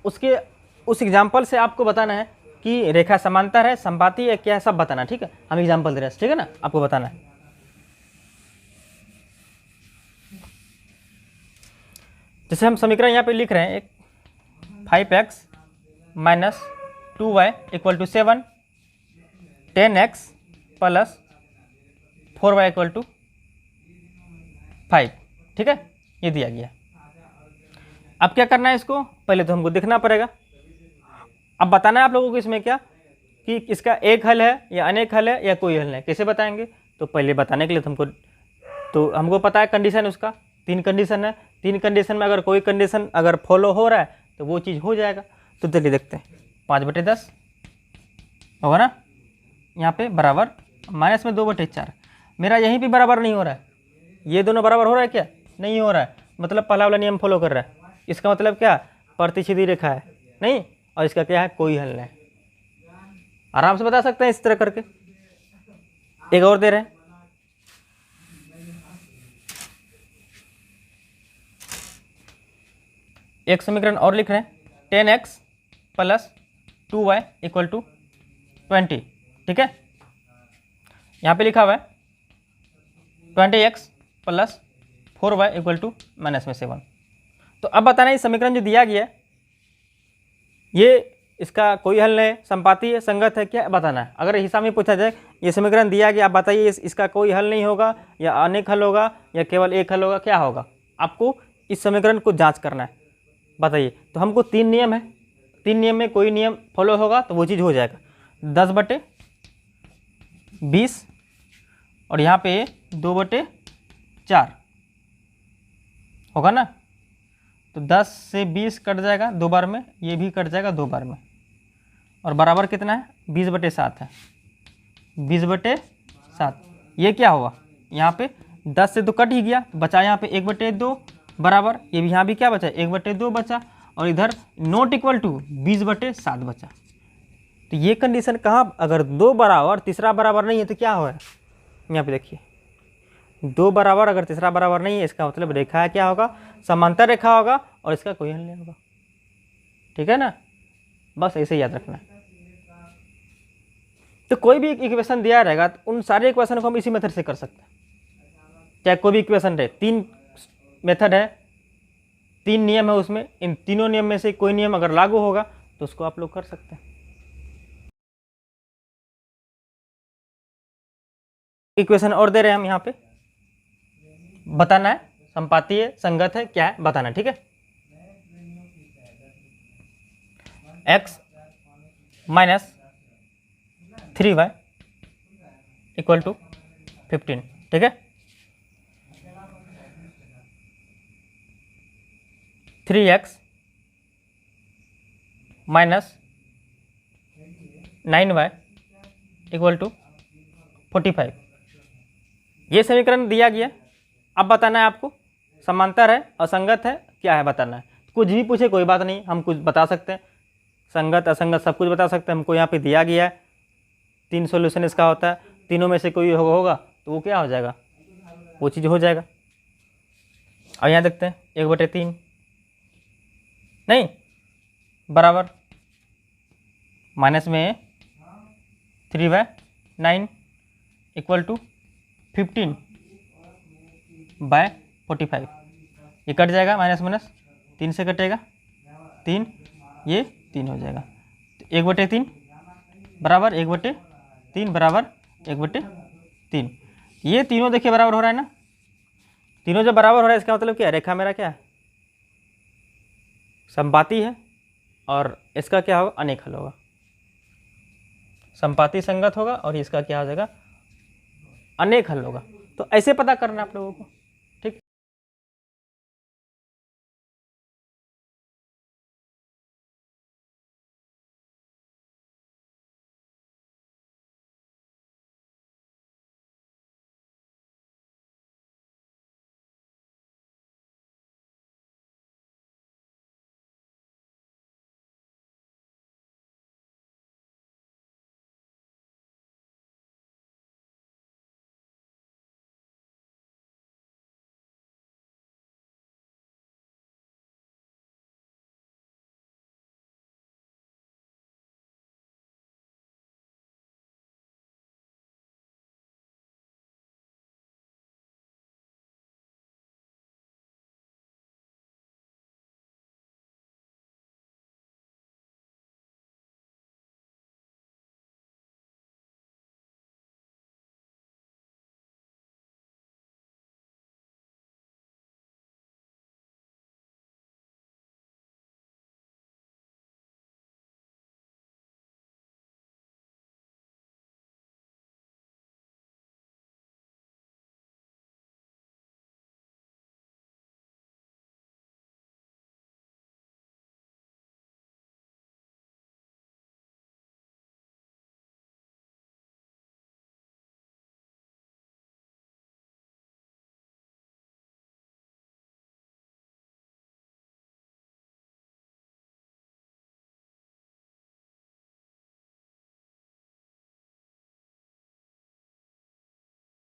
उस एग्जाम्पल से आपको बताना है कि रेखा समांतर है, संपाती है, क्या है, सब बताना, ठीक है। हम एग्जाम्पल दे रहे हैं, ठीक है ना, आपको बताना है। जैसे हम समीकरण यहाँ पे लिख रहे हैं, एक 5x minus 2y equal to 7, 10x plus 4y equal to 5, ठीक है, ये दिया गया। अब क्या करना है, इसको पहले तो हमको देखना पड़ेगा। अब बताना है आप लोगों को इसमें क्या कि इसका एक हल है या अनेक हल है या कोई हल है, कैसे बताएंगे। तो पहले बताने के लिए तो हमको पता है कंडीशन उसका 3 कंडीशन है, 3 कंडीशन में अगर कोई कंडीशन अगर फॉलो हो रहा है तो वो चीज़ हो जाएगा। तो चलिए देखते हैं, 5 बटे 10 होगा ना, यहाँ पे बराबर माइनस में 2 बटे 4, मेरा यहीं पे बराबर नहीं हो रहा है, ये दोनों बराबर हो रहा है क्या, नहीं हो रहा है, मतलब पहला वाला नियम फॉलो कर रहा है। इसका मतलब क्या, प्रतिच्छेदी रेखा है नहीं, और इसका क्या है, कोई हल नहीं। आराम से बता सकते हैं इस तरह करके। एक और दे रहे हैं, एक समीकरण और लिख रहे हैं, 10x plus 2y equal to 20, ठीक है। यहाँ पे लिखा हुआ है 20x plus 4y equal to -7। तो अब बताना ये समीकरण जो दिया गया है ये इसका कोई हल नहीं, संपाती है, संगत है, क्या बताना है। अगर हिसाब में पूछा जाए ये समीकरण दिया गया, आप बताइए इसका कोई हल नहीं होगा या अनेक हल होगा या केवल एक हल होगा, क्या होगा। आपको इस समीकरण को जांच करना है, बताइए। तो हमको 3 नियम है, 3 नियम में कोई नियम फॉलो होगा तो वो चीज़ हो जाएगा। 10/20 और यहाँ पे 2/4 होगा ना। तो 10 से 20 कट जाएगा 2 बार में, ये भी कट जाएगा 2 बार में, और बराबर कितना है 20/7 है। 20/7 ये क्या हुआ, यहाँ पे 10 से तो कट ही गया, बचा यहाँ पे 1/2 बराबर, ये भी यहाँ भी क्या बचा 1/2 बचा, और इधर नॉट इक्वल टू 20/7 बचा। तो ये कंडीशन कहाँ, अगर 2 बराबर तीसरा बराबर नहीं है तो क्या हुआ, यहाँ पे देखिए 2 बराबर अगर तीसरा बराबर नहीं है, इसका मतलब रेखा क्या होगा, समांतर रेखा होगा और इसका कोई हल नहीं होगा, ठीक है ना। बस ऐसे याद रखना है। तो कोई भी इक्वेशन दिया रहेगा तो उन सारे इक्वेशन को हम इसी मेथड से कर सकते हैं, चाहे कोई भी इक्वेशन रहे। 3 मेथड है, 3 नियम है उसमें, इन तीनों नियम में से कोई नियम अगर लागू होगा तो उसको आप लोग कर सकते हैं। इक्वेशन और दे रहे हैं हम यहाँ पे, बताना है संपाती है, संगत है, क्या है बताना है, ठीक है। x - 3y इक्वल टू 15, ठीक है। 3x - 9y इक्वल टू 45, ये समीकरण दिया गया। अब बताना है आपको समांतर है, असंगत है, क्या है बताना है। कुछ भी पूछे कोई बात नहीं, हम कुछ बता सकते हैं, संगत असंगत सब कुछ बता सकते हैं। हमको यहाँ पे दिया गया है 3 सॉल्यूशन इसका होता है, तीनों में से कोई होगा तो वो क्या हो जाएगा, वो चीज़ हो जाएगा। अब यहाँ देखते हैं 1/3 नहीं बराबर माइनस में 3/9 इक्वल टू 15/45, ये कट जाएगा, माइनस माइनस 3 से कटेगा 3, ये 3 हो जाएगा। तो 1/3 बराबर 1/3 बराबर 1/3, ये तीनों देखिए बराबर हो रहा है ना। तीनों जब बराबर हो रहा है इसका मतलब क्या है, रेखा मेरा क्या है संपाती है, और इसका क्या होगा अनेक हल होगा। संपाती संगत होगा और इसका क्या हो जाएगा अनेक हल होगा। तो ऐसे पता करना आप लोगों को, ठीक।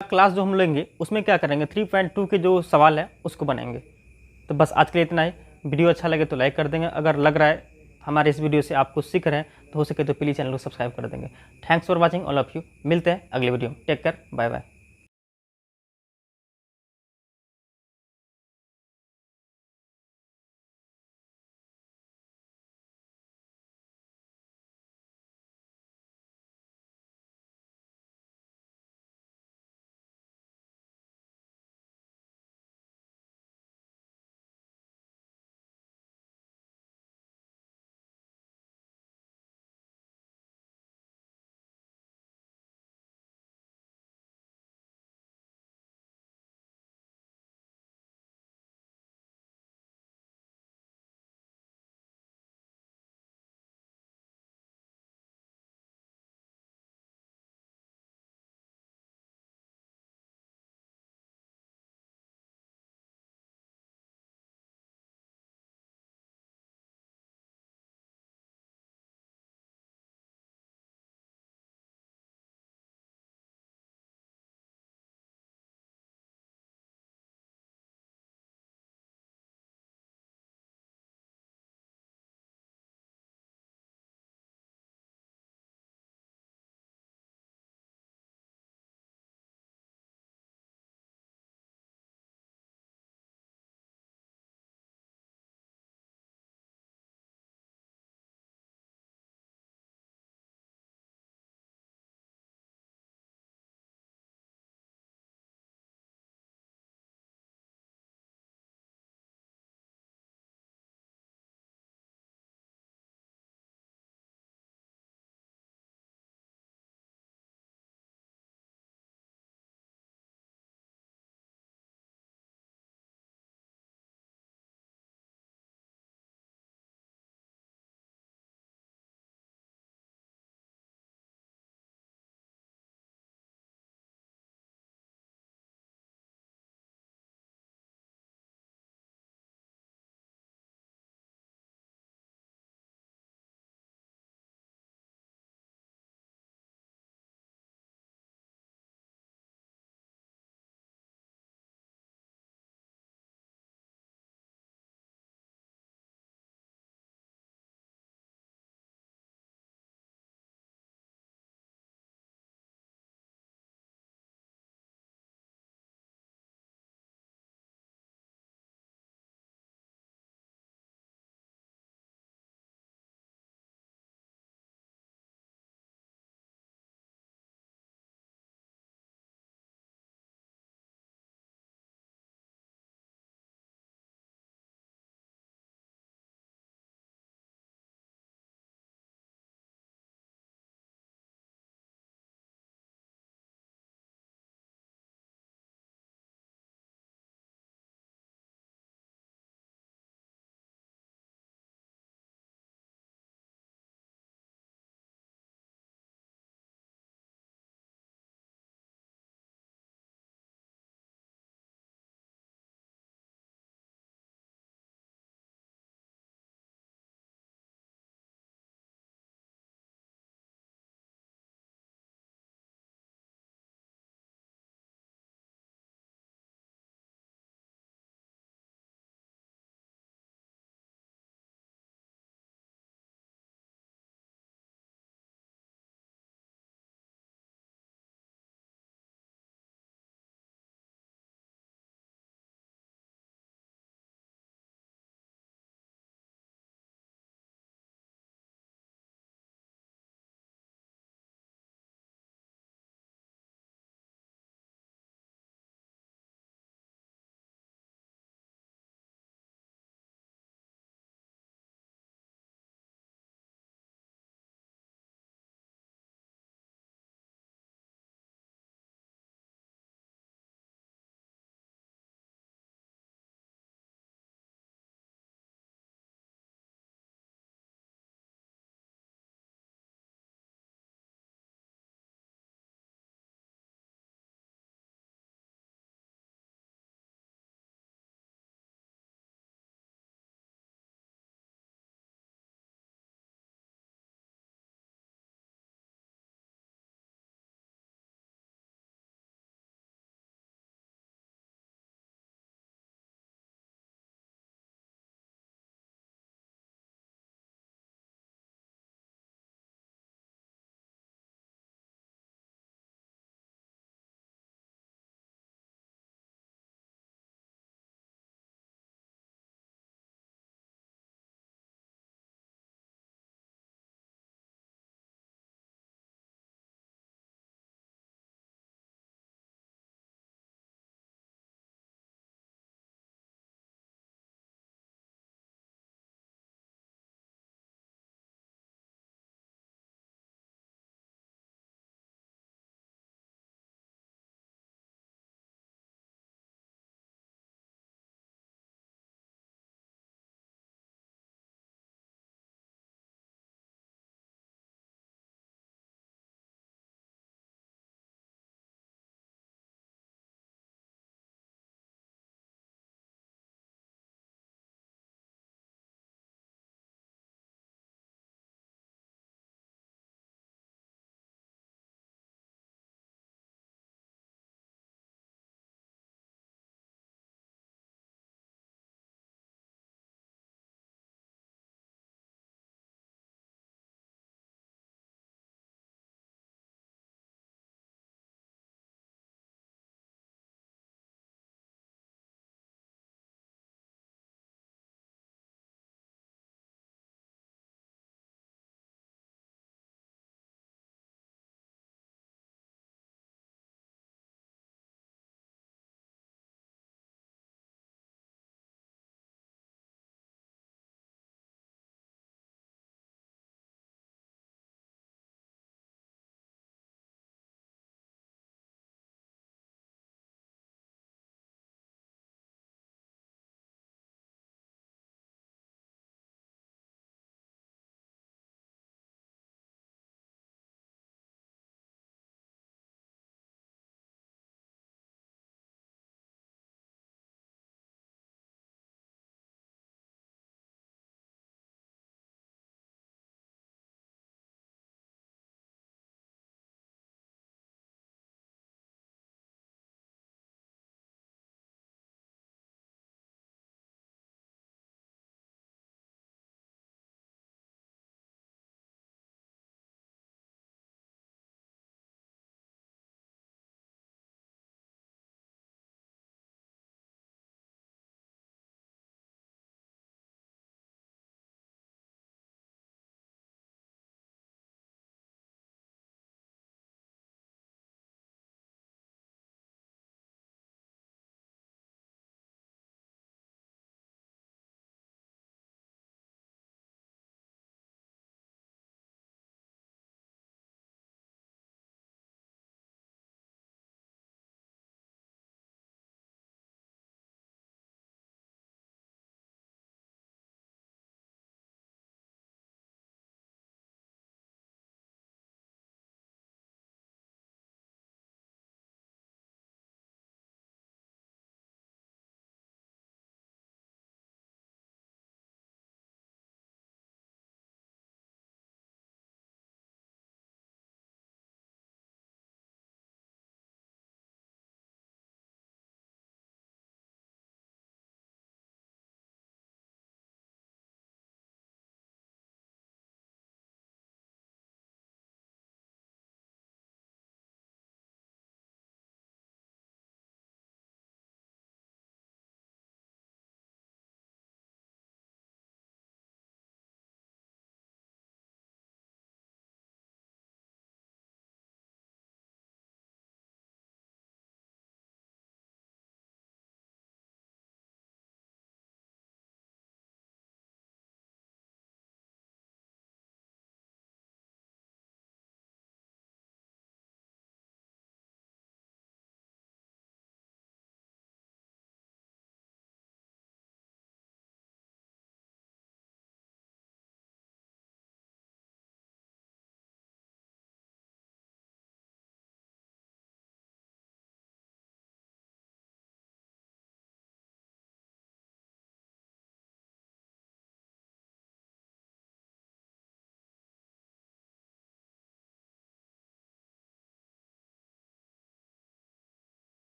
क्लास जो हम लेंगे उसमें क्या करेंगे 3.2 के जो सवाल है उसको बनाएंगे। तो बस आज के लिए इतना ही। वीडियो अच्छा लगे तो लाइक कर देंगे, अगर लग रहा है हमारे इस वीडियो से आप कुछ सीख रहे हैं तो हो सके तो प्लीज़ चैनल को सब्सक्राइब कर देंगे। Thanks for watching all of you. मिलते हैं अगले वीडियो में। Take care, bye bye.